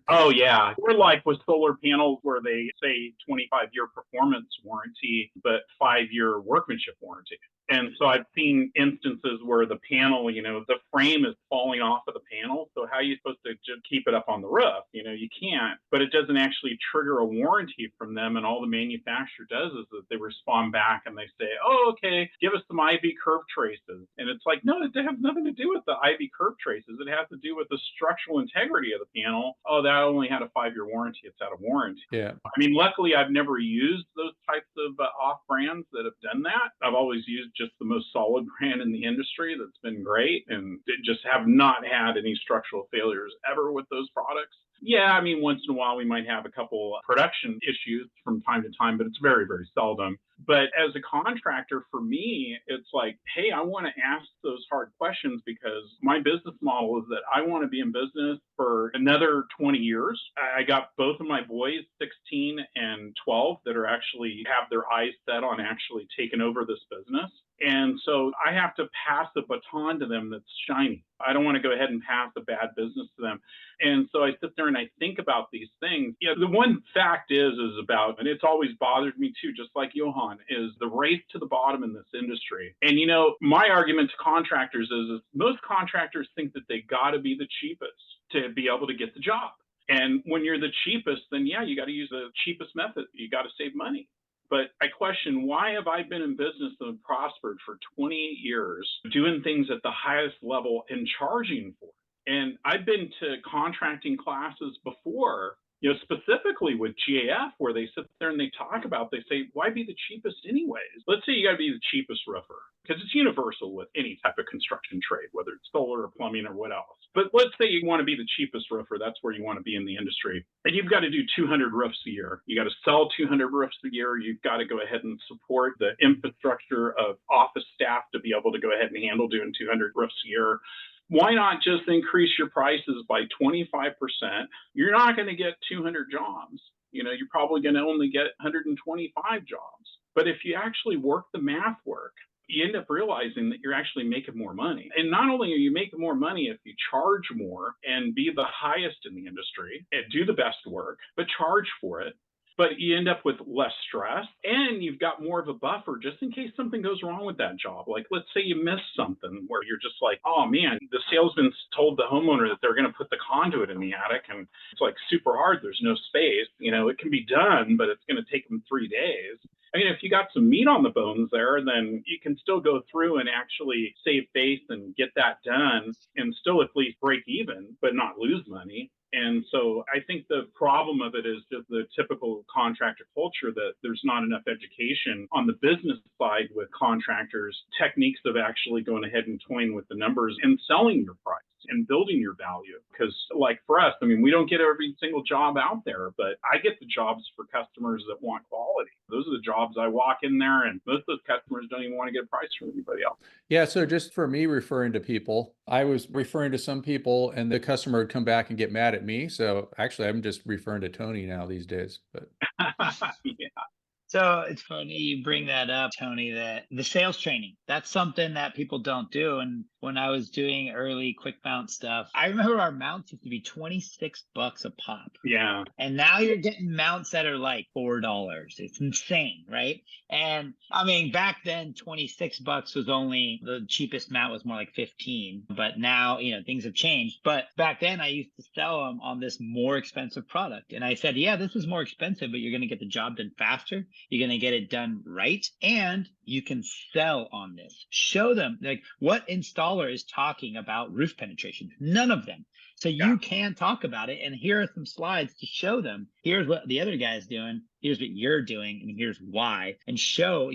[SPEAKER 2] Oh, yeah. We're like with solar panels where they say 25-year performance warranty, but 5-year workmanship warranty. And so I've seen instances where the panel, you know, the frame is falling off of the panel. So how are you supposed to just keep it up on the roof? You know, you can't, but it doesn't actually trigger a warranty from them. And all the manufacturer does is that they respond back and they say, oh, okay, give us some IV curve traces. And it's like, no, it has nothing to do with the IV curve traces. It has to do with the structural integrity of the panel. Oh, that only had a 5-year warranty. It's out of warranty.
[SPEAKER 1] Yeah.
[SPEAKER 2] I mean, luckily, I've never used those types of off brands that have done that. I've always used just the most solid brand in the industry that's been great and just have not had any structural failures ever with those products. Yeah, I mean, once in a while we might have a couple production issues from time to time, but it's very, very seldom. But as a contractor, for me, it's like, hey, I want to ask those hard questions because my business model is that I want to be in business for another 20 years. I got both of my boys, 16 and 12, that are actually have their eyes set on actually taking over this business. And so I have to pass a baton to them that's shiny. I don't want to go ahead and pass a bad business to them. And so I sit there and I think about these things. Yeah, the one fact is about, and it's always bothered me too, just like Johan, is the race to the bottom in this industry. And, you know, my argument to contractors is most contractors think that they got to be the cheapest to be able to get the job. And when you're the cheapest, then yeah, you got to use the cheapest method. You got to save money. But I question, why have I been in business and prospered for 28 years, doing things at the highest level and charging for it? And I've been to contracting classes before, you know, specifically with GAF, where they sit there and they talk about, they say, why be the cheapest anyways? Let's say you got to be the cheapest roofer, because it's universal with any type of construction trade, whether it's solar or plumbing or what else. But let's say you want to be the cheapest roofer. That's where you want to be in the industry. And you've got to do 200 roofs a year. You got to sell 200 roofs a year. You've got to go ahead and support the infrastructure of office staff to be able to go ahead and handle doing 200 roofs a year. Why not just increase your prices by 25%? You're not going to get 200 jobs. You're probably going to only get 125 jobs. But if you actually work the math work, you end up realizing that you're actually making more money. And not only are you making more money if you charge more and be the highest in the industry and do the best work, but charge for it, but you end up with less stress and you've got more of a buffer just in case something goes wrong with that job. Like, let's say you miss something where you're just like, oh man, the salesman told the homeowner that they're going to put the conduit in the attic and it's like super hard. There's no space. It can be done, but it's going to take them 3 days. I mean, if you got some meat on the bones there, then you can still go through and actually save face and get that done and still at least break even, but not lose money. And so I think the problem of it is just the typical contractor culture that there's not enough education on the business side with contractors, techniques of actually going ahead and toying with the numbers and selling your price and building your value. Because like for us, I mean, we don't get every single job out there, but I get the jobs for customers that want quality. Those are the jobs I walk in there, and most of those customers don't even want to get a price from anybody else.
[SPEAKER 1] Yeah, so just for me referring to people, I was referring to some people and the customer would come back and get mad at me. So actually, I'm just referring to Tony now these days. But
[SPEAKER 2] Yeah.
[SPEAKER 3] So it's funny you bring that up, Tony, that the sales training, that's something that people don't do. And when I was doing early quick mount stuff, I remember our mounts used to be $26 a pop.
[SPEAKER 2] Yeah.
[SPEAKER 3] And now you're getting mounts that are like $4. It's insane, right? And I mean, back then, $26 was only the cheapest mount was more like 15. But now, things have changed. But back then I used to sell them on this more expensive product. And I said, yeah, this is more expensive, but you're going to get the job done faster. You're going to get it done right. And you can sell on this. Show them like what installer is talking about roof penetration. None of them. So you can talk about it. And here are some slides to show them. Here's what the other guy's doing. Here's what you're doing. And here's why. And show,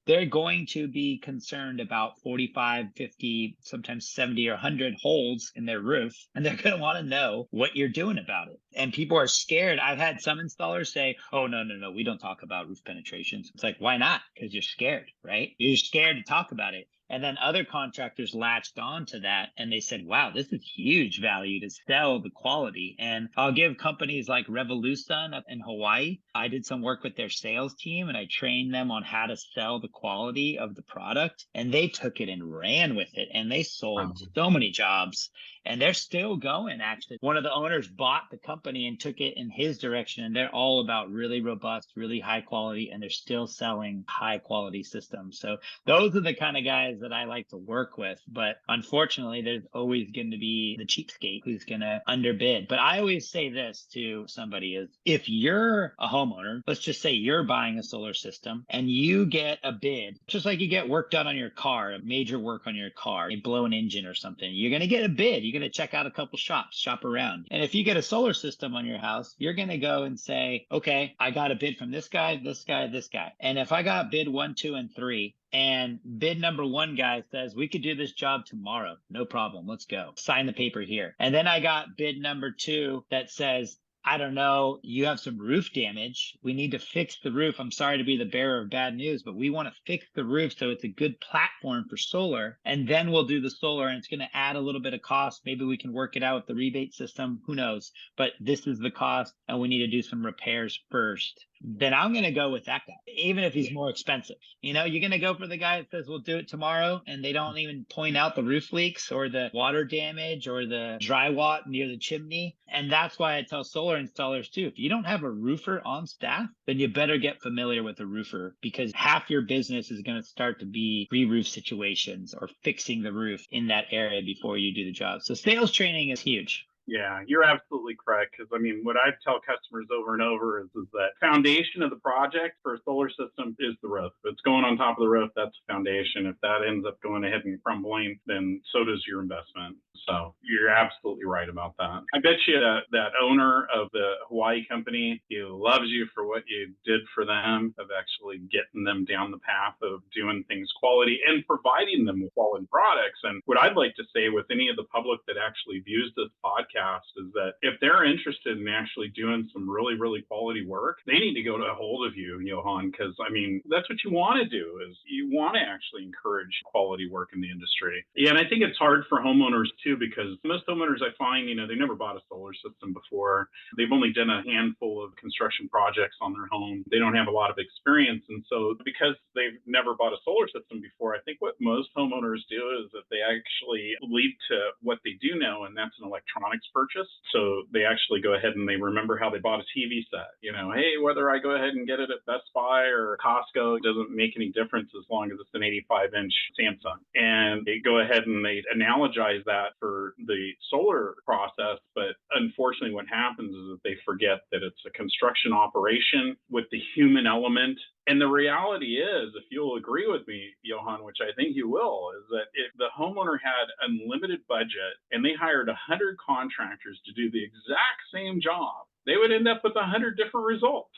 [SPEAKER 3] they're going to be concerned about 45, 50, sometimes 70 or 100 holes in their roof. And they're going to want to know what you're doing about it. And people are scared. I've had some installers say, oh, no, we don't talk about roof penetrations. It's like, why not? Because you're scared, right? You're scared to talk about it. And then other contractors latched on to that and they said, wow, this is huge value to sell the quality. And I'll give companies like Revolution up in Hawaii. I did some work with their sales team and I trained them on how to sell the quality of the product. And they took it and ran with it. And they sold so many jobs. And they're still going, actually. One of the owners bought the company and took it in his direction. And they're all about really robust, really high quality, and they're still selling high quality systems. So those are the kind of guys that I like to work with. But unfortunately, there's always going to be the cheapskate who's going to underbid. But I always say this to somebody is if you're a homeowner, let's just say you're buying a solar system and you get a bid, just like you get work done on your car, major work on your car, you blow an engine or something, you're going to get a bid. You're going to check out a couple shops, shop around. And if you get a solar system on your house, you're going to go and say, okay, I got a bid from this guy, this guy, this guy. And if I got bid 1, 2, and 3, and bid number 1 guy says, we could do this job tomorrow. No problem. Let's go. Sign the paper here. And then I got bid number 2 that says, I don't know, you have some roof damage. We need to fix the roof. I'm sorry to be the bearer of bad news, but we want to fix the roof so it's a good platform for solar. And then we'll do the solar and it's going to add a little bit of cost. Maybe we can work it out with the rebate system. Who knows? But this is the cost and we need to do some repairs first. Then I'm going to go with that guy, even if he's more expensive. You're going to go for the guy that says, we'll do it tomorrow. And they don't even point out the roof leaks or the water damage or the dry rot near the chimney. And that's why I tell solar installers too, if you don't have a roofer on staff, then you better get familiar with a roofer because half your business is going to start to be re-roof situations or fixing the roof in that area before you do the job. So sales training is huge.
[SPEAKER 2] Yeah, you're absolutely correct. Because, I mean, what I tell customers over and over is that foundation of the project for a solar system is the roof. If it's going on top of the roof, that's the foundation. If that ends up going ahead and crumbling, then so does your investment. So you're absolutely right about that. I bet you that owner of the Hawaii company, he loves you for what you did for them, of actually getting them down the path of doing things quality and providing them with quality products. And what I'd like to say with any of the public that actually views this podcast podcast is that if they're interested in actually doing some really, really quality work, they need to go to a hold of you, Johan, because I mean, that's what you want to do is you want to actually encourage quality work in the industry. Yeah, and I think it's hard for homeowners too, because most homeowners I find, they never bought a solar system before. They've only done a handful of construction projects on their home. They don't have a lot of experience. And so because they've never bought a solar system before, I think what most homeowners do is that they actually leap to what they do know, and that's an electronics purchase. So they actually go ahead and they remember how they bought a TV set. Hey, whether I go ahead and get it at Best Buy or Costco, it doesn't make any difference as long as it's an 85-inch Samsung. And they go ahead and they analogize that for the solar process. But unfortunately, what happens is that they forget that it's a construction operation with the human element. And the reality is, if you'll agree with me, Johan, which I think you will, is that if the homeowner had unlimited budget and they hired 100 contractors to do the exact same job, they would end up with 100 different results,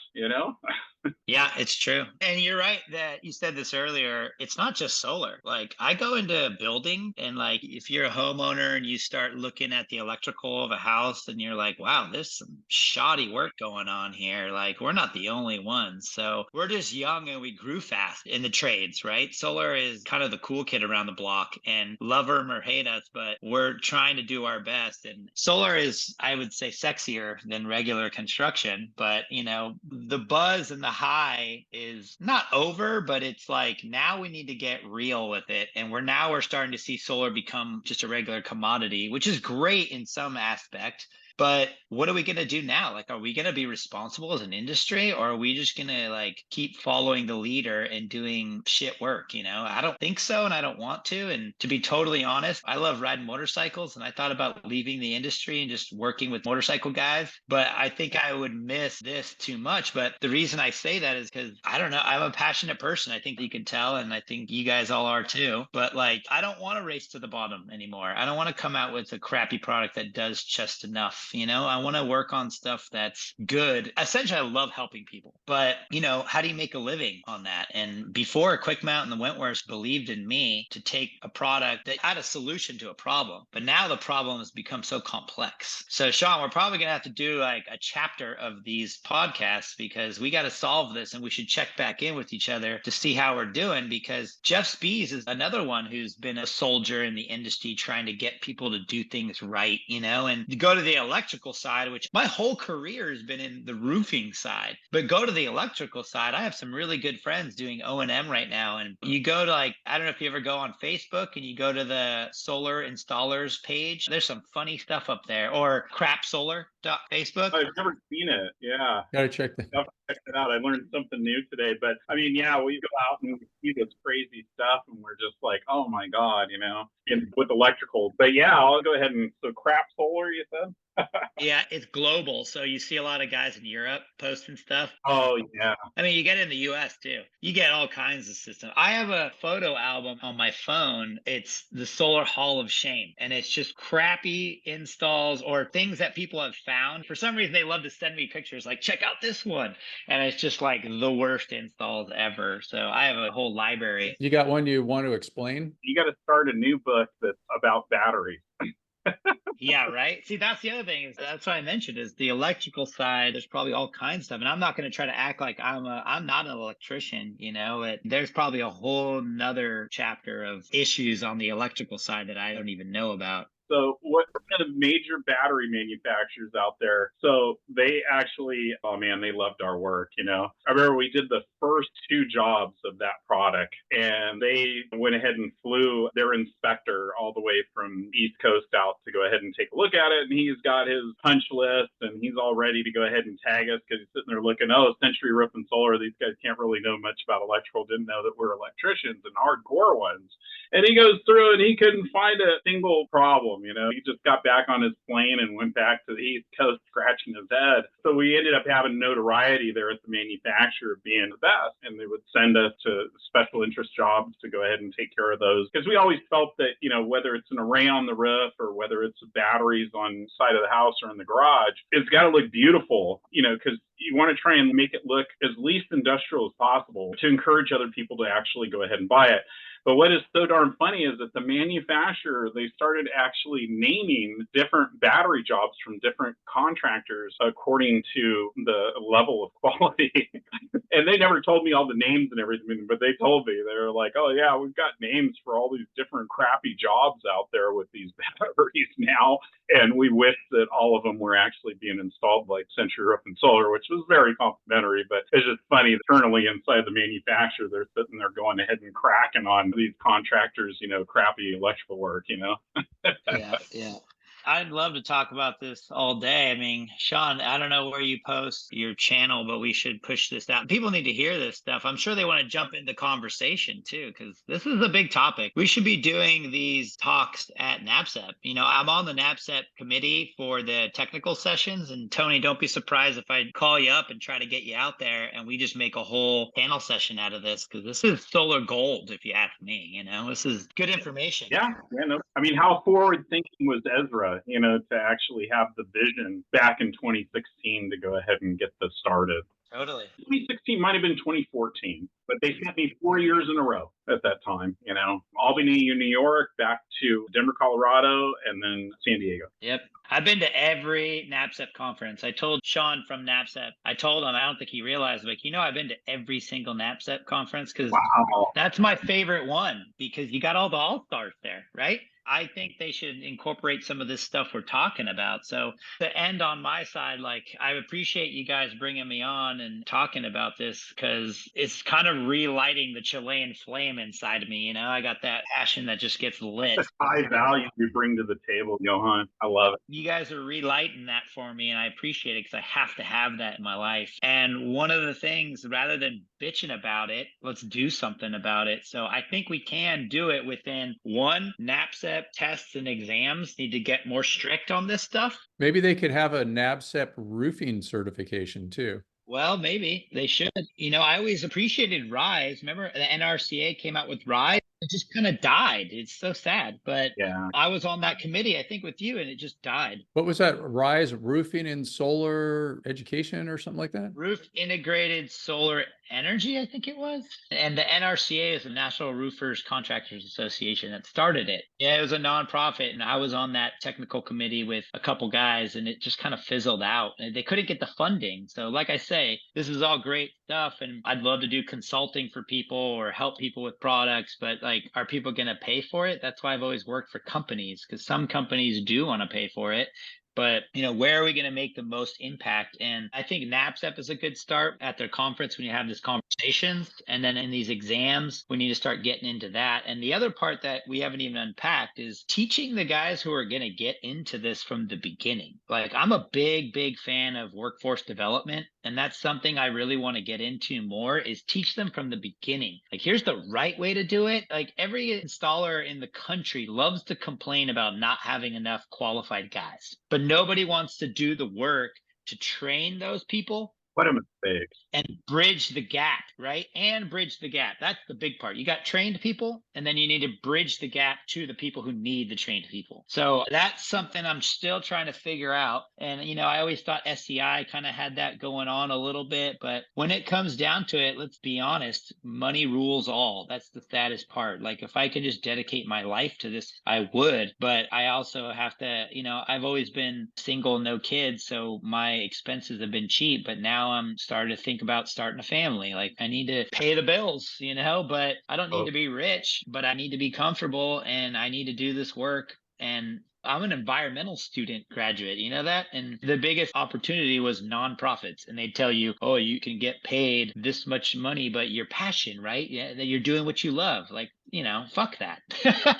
[SPEAKER 3] Yeah, it's true. And you're right that you said this earlier. It's not just solar. Like I go into a building and like if you're a homeowner and you start looking at the electrical of a house and you're like, wow, there's some shoddy work going on here. Like we're not the only ones. So we're just young and we grew fast in the trades, right? Solar is kind of the cool kid around the block and love them or hate us, but we're trying to do our best. And solar is, I would say, sexier than regular construction. But, the buzz and the high is not over, but it's like now we need to get real with it. And we're starting to see solar become just a regular commodity, which is great in some aspect. But what are we going to do now? Like, are we going to be responsible as an industry, or are we just going to like keep following the leader and doing shit work? I don't think so. And I don't want to. And to be totally honest, I love riding motorcycles and I thought about leaving the industry and just working with motorcycle guys. But I think I would miss this too much. But the reason I say that is because I don't know. I'm a passionate person. I think you can tell. And I think you guys all are too. But like, I don't want to race to the bottom anymore. I don't want to come out with a crappy product that does just enough. I want to work on stuff that's good. Essentially, I love helping people. But, how do you make a living on that? And before Quickmount and the Wentworths believed in me to take a product that had a solution to a problem. But now the problem has become so complex. So, Sean, we're probably going to have to do like a chapter of these podcasts because we got to solve this and we should check back in with each other to see how we're doing, because Jeff Spees is another one who's been a soldier in the industry trying to get people to do things right, and you go to the electrical side, which my whole career has been in the roofing side, but go to the electrical side. I have some really good friends doing O&M right now. And you go to like, I don't know if you ever go on Facebook and you go to the solar installers page, there's some funny stuff up there, or crapsolar.facebook.
[SPEAKER 2] I've never seen it. Yeah.
[SPEAKER 1] Gotta check that.
[SPEAKER 2] I'll check it out. I learned something new today. But I mean, yeah, we go out and we see this crazy stuff and we're just like, oh my God, with electrical. But yeah, I'll go ahead and so crap solar, you said?
[SPEAKER 3] Yeah, it's global. So you see a lot of guys in Europe posting stuff.
[SPEAKER 2] Oh, yeah.
[SPEAKER 3] I mean, you get it in the US too. You get all kinds of systems. I have a photo album on my phone. It's the Solar Hall of Shame. And it's just crappy installs or things that people have found. For some reason, they love to send me pictures like, check out this one. And it's just like the worst installs ever. So I have a whole library.
[SPEAKER 1] You got one you want to explain?
[SPEAKER 2] You got to start a new book that's about batteries.
[SPEAKER 3] Yeah, right. See, that's the other thing is that's what I mentioned is the electrical side. There's probably all kinds of stuff, and I'm not going to try to act like I'm not an electrician. There's probably a whole nother chapter of issues on the electrical side that I don't even know about.
[SPEAKER 2] So what kind of major battery manufacturers out there? So they actually, oh man, they loved our work, I remember we did the first 2 jobs of that product and they went ahead and flew their inspector all the way from East Coast out to go ahead and take a look at it. And he's got his punch list and he's all ready to go ahead and tag us because he's sitting there looking, oh, Century Roof and Solar, these guys can't really know much about electrical, didn't know that we're electricians and hardcore ones. And he goes through and he couldn't find a single problem. He just got back on his plane and went back to the East Coast scratching his head. So we ended up having notoriety there at the manufacturer being the best. And they would send us to special interest jobs to go ahead and take care of those. Because we always felt that, whether it's an array on the roof or whether it's batteries on the side of the house or in the garage, it's got to look beautiful, because you want to try and make it look as least industrial as possible to encourage other people to actually go ahead and buy it. But what is so darn funny is that the manufacturer, they started actually naming different battery jobs from different contractors according to the level of quality. And they never told me all the names and everything, but they told me, they were like, oh yeah, we've got names for all these different crappy jobs out there with these batteries now. And we wish that all of them were actually being installed like Century Roof and Solar, which was very complimentary, but it's just funny internally inside the manufacturer, they're sitting there going ahead and cracking on these contractors, crappy electrical work.
[SPEAKER 3] Yeah, yeah. I'd love to talk about this all day. I mean, Sean, I don't know where you post your channel, but we should push this out. People need to hear this stuff. I'm sure they want to jump into conversation too, because this is a big topic. We should be doing these talks at NABCEP. I'm on the NABCEP committee for the technical sessions. And Tony, don't be surprised if I call you up and try to get you out there and we just make a whole panel session out of this, because this is solar gold, if you ask me. This is good information.
[SPEAKER 2] Yeah. No. I mean, how forward thinking was Ezra, to actually have the vision back in 2016 to go ahead and get this started.
[SPEAKER 3] Totally.
[SPEAKER 2] 2016 might have been 2014, but they sent me 4 years in a row at that time. Albany, New York, back to Denver, Colorado, and then San Diego.
[SPEAKER 3] Yep. I've been to every NABCEP conference. I told Sean from NABCEP, I told him, I don't think he realized, I've been to every single NABCEP conference, because that's my favorite one, because you got all the all-stars there, right? I think they should incorporate some of this stuff we're talking about. So to end on my side, I appreciate you guys bringing me on and talking about this, because it's kind of relighting the Chilean flame inside of me. I got that passion that just gets lit.
[SPEAKER 2] It's high value you bring to the table, Johan. I love it.
[SPEAKER 3] You guys are relighting that for me, and I appreciate it, because I have to have that in my life. And one of the things, rather than bitching about it, let's do something about it. So I think we can do it within one NABCEP tests and exams need to get more strict on this stuff.
[SPEAKER 1] Maybe they could have a NABCEP roofing certification too.
[SPEAKER 3] Well, maybe they should. I always appreciated RISE. Remember the NRCA came out with RISE? It just kind of died. It's so sad. But yeah, I was on that committee, I think, with you, and it just died.
[SPEAKER 1] What was that? RISE, Roofing and Solar Education or something like that?
[SPEAKER 3] Roof Integrated Solar Energy, I think it was. And the NRCA is the National Roofers Contractors Association that started it. Yeah, it was a nonprofit, and I was on that technical committee with a couple guys, and it just kind of fizzled out. And they couldn't get the funding. So like I say, this is all great stuff, and I'd love to do consulting for people or help people with products, but are people going to pay for it? That's why I've always worked for companies, because some companies do want to pay for it. But, where are we going to make the most impact? And I think NABCEP is a good start at their conference when you have these conversations. And then in these exams, we need to start getting into that. And the other part that we haven't even unpacked is teaching the guys who are going to get into this from the beginning. I'm a big, big fan of workforce development. And that's something I really want to get into more, is teach them from the beginning. Here's the right way to do it. Every installer in the country loves to complain about not having enough qualified guys, but nobody wants to do the work to train those people.
[SPEAKER 2] What a mistake.
[SPEAKER 3] And bridge the gap, right? And bridge the gap. That's the big part. You got trained people, and then you need to bridge the gap to the people who need the trained people. So that's something I'm still trying to figure out. And, I always thought SCI kind of had that going on a little bit. But when it comes down to it, let's be honest, money rules all. That's the saddest part. If I could just dedicate my life to this, I would. But I also have to, I've always been single, no kids. So my expenses have been cheap. But now I'm starting to think about starting a family. I need to pay the bills, but I don't need to be rich, but I need to be comfortable, and I need to do this work. And I'm an environmental student graduate, that? And the biggest opportunity was nonprofits. And they'd tell you, oh, you can get paid this much money, but your passion, right? Yeah, that you're doing what you love. Fuck that.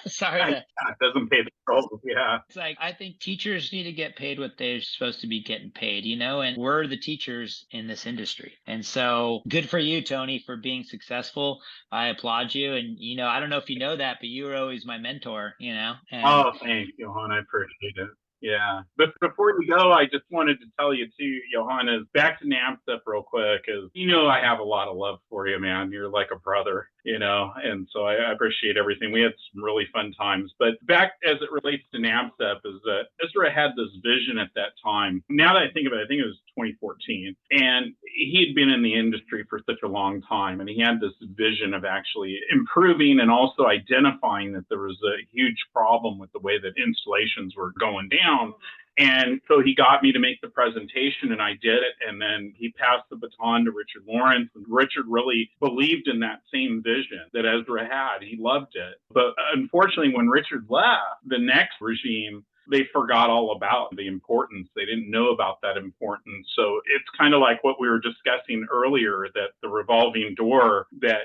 [SPEAKER 3] Sorry.
[SPEAKER 2] It doesn't pay the bills. Yeah.
[SPEAKER 3] It's I think teachers need to get paid what they're supposed to be getting paid, and we're the teachers in this industry. And so good for you, Tony, for being successful. I applaud you. And, I don't know if you know that, but you were always my mentor, And
[SPEAKER 2] oh, thanks, Johan. I appreciate it. Yeah. But before you go, I just wanted to tell you too, Johannes, back to NABCEP real quick, because I have a lot of love for you, man. You're like a brother, and so I appreciate everything. We had some really fun times. But back as it relates to NABCEP is that Ezra had this vision at that time. Now that I think about it, I think it was 2014. And he had been in the industry for such a long time, and he had this vision of actually improving and also identifying that there was a huge problem with the way that installations were going down. And so he got me to make the presentation, and I did it. And then he passed the baton to Richard Lawrence. And Richard really believed in that same vision that Ezra had. He loved it. But unfortunately, when Richard left, the next regime, they forgot all about the importance. They didn't know about that importance. So it's kind of like what we were discussing earlier, that the revolving door, that,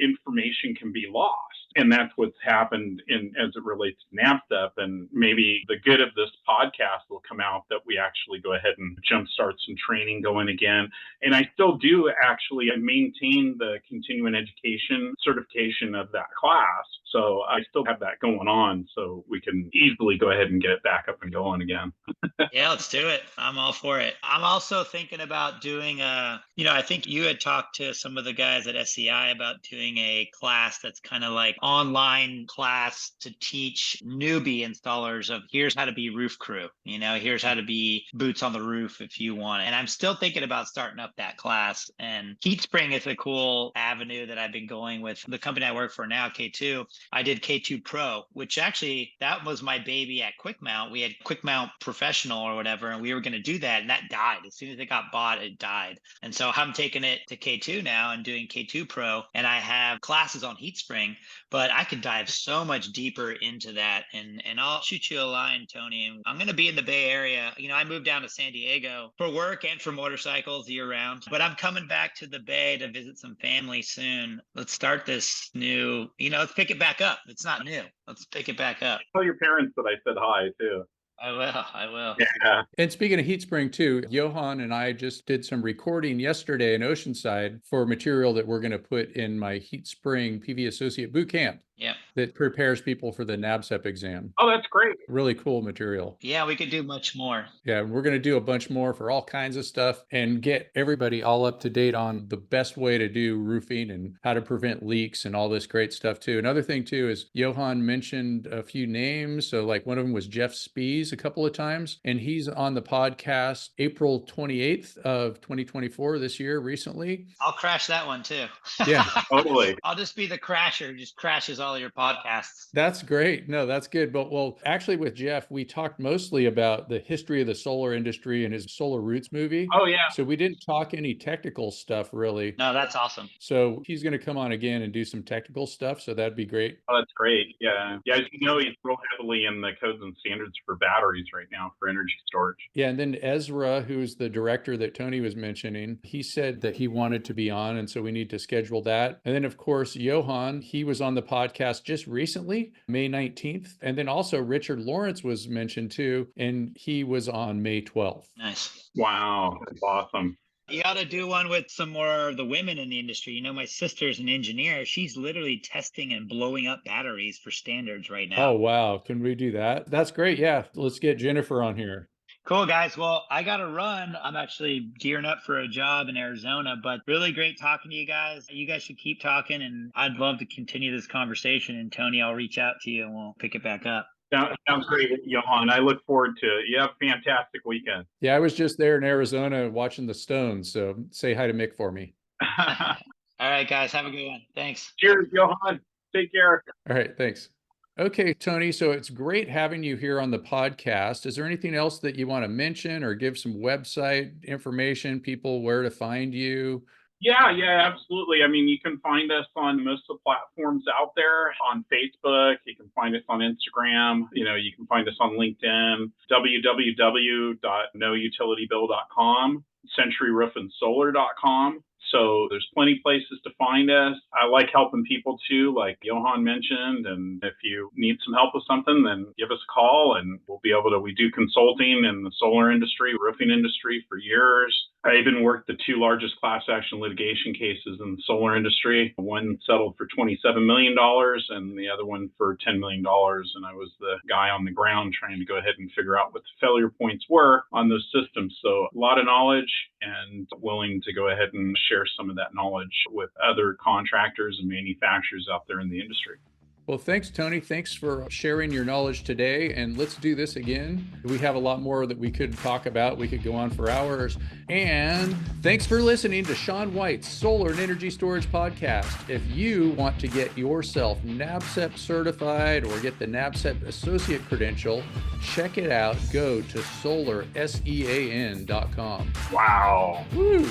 [SPEAKER 2] information can be lost. And that's what's happened as it relates to NABCEP. And maybe the good of this podcast will come out that we actually go ahead and jumpstart some training going again. And I still do actually maintain the continuing education certification of that class. So I still have that going on, so we can easily go ahead and get it back up and going again.
[SPEAKER 3] Yeah, let's do it. I'm all for it. I'm also thinking about doing I think you had talked to some of the guys at SCI about doing a class that's kind of like online class to teach newbie installers of here's how to be roof crew, here's how to be boots on the roof if you want. And I'm still thinking about starting up that class. And Heat Spring is a cool avenue that I've been going with. The company I work for now, K2, I did K2 Pro, which actually that was my baby at Quickmount. We had Quickmount Professional or whatever, and we were going to do that, and that died. As soon as it got bought, it died. And so I'm taking it to K2 now and doing K2 Pro, and I have classes on Heat Spring, but I could dive so much deeper into that. And I'll shoot you a line, Tony. And I'm going to be in the Bay Area. I moved down to San Diego for work and for motorcycles year round, but I'm coming back to the Bay to visit some family soon. Let's start this new, let's pick it back up. It's not new. Let's pick it back up.
[SPEAKER 2] Tell your parents that I said hi too.
[SPEAKER 3] I will.
[SPEAKER 2] Yeah.
[SPEAKER 1] And speaking of Heat Spring too, Johan and I just did some recording yesterday in Oceanside for material that we're going to put in my Heat Spring PV Associate Boot Camp.
[SPEAKER 3] Yeah.
[SPEAKER 1] That prepares people for the NABCEP exam.
[SPEAKER 2] Oh, that's great.
[SPEAKER 1] Really cool material.
[SPEAKER 3] Yeah, we could do much more.
[SPEAKER 1] Yeah, we're going to do a bunch more for all kinds of stuff and get everybody all up to date on the best way to do roofing and how to prevent leaks and all this great stuff too. Another thing too is Johan mentioned a few names. So like one of them was Jeff Spees a couple of times, and he's on the podcast April 28th of 2024 this year recently.
[SPEAKER 3] I'll crash that one too.
[SPEAKER 1] Yeah,
[SPEAKER 2] totally.
[SPEAKER 3] I'll just be the crasher who just crashes all your podcasts.
[SPEAKER 1] That's great. No, that's good. But well, actually with Jeff, we talked mostly about the history of the solar industry and his Solar Roots movie.
[SPEAKER 2] Oh, yeah.
[SPEAKER 1] So we didn't talk any technical stuff really.
[SPEAKER 3] No, that's awesome.
[SPEAKER 1] So he's going to come on again and do some technical stuff. So that'd be great.
[SPEAKER 2] Oh, that's great. Yeah. Yeah. As you know, he's real heavily in the codes and standards for batteries right now for energy storage.
[SPEAKER 1] Yeah. And then Ezra, who's the director that Tony was mentioning, he said that he wanted to be on. And so we need to schedule that. And then, of course, Johan, he was on the podcast just recently, May 19th. And then also Richard Lawrence was mentioned too. And he was on May 12th.
[SPEAKER 3] Nice.
[SPEAKER 2] Wow. That's awesome.
[SPEAKER 3] You ought to do one with some more of the women in the industry. My sister's an engineer. She's literally testing and blowing up batteries for standards right now.
[SPEAKER 1] Oh, wow. Can we do that? That's great. Yeah. Let's get Jennifer on here.
[SPEAKER 3] Cool, guys. Well, I got to run. I'm actually gearing up for a job in Arizona, but really great talking to you guys. You guys should keep talking, and I'd love to continue this conversation. And Tony, I'll reach out to you and we'll pick it back up.
[SPEAKER 2] Sounds great, Johan. I look forward to it. You have a fantastic weekend.
[SPEAKER 1] Yeah, I was just there in Arizona watching the Stones. So say hi to Mick for me.
[SPEAKER 3] All right, guys. Have a good one. Thanks.
[SPEAKER 2] Cheers, Johan. Take care.
[SPEAKER 1] All right. Thanks. Okay, Tony. So it's great having you here on the podcast. Is there anything else that you want to mention or give some website information, people where to find you?
[SPEAKER 2] Yeah, absolutely. I mean, you can find us on most of the platforms out there. On Facebook, you can find us on Instagram. You can find us on LinkedIn, www.noutilitybill.com, centuryroofandsolar.com. So there's plenty of places to find us. I like helping people too, like Johan mentioned. And if you need some help with something, then give us a call and we'll be able to, we do consulting in the solar industry, roofing industry for years. I even worked the two largest class action litigation cases in the solar industry. One settled for $27 million and the other one for $10 million. And I was the guy on the ground trying to go ahead and figure out what the failure points were on those systems. So a lot of knowledge and willing to go ahead and share some of that knowledge with other contractors and manufacturers out there in the industry.
[SPEAKER 1] Well, thanks, Tony. Thanks for sharing your knowledge today. And let's do this again. We have a lot more that we could talk about. We could go on for hours. And thanks for listening to Sean White's Solar and Energy Storage Podcast. If you want to get yourself NABCEP certified or get the NABCEP associate credential, check it out. Go to solarsean.com.
[SPEAKER 2] Wow.
[SPEAKER 1] Woo!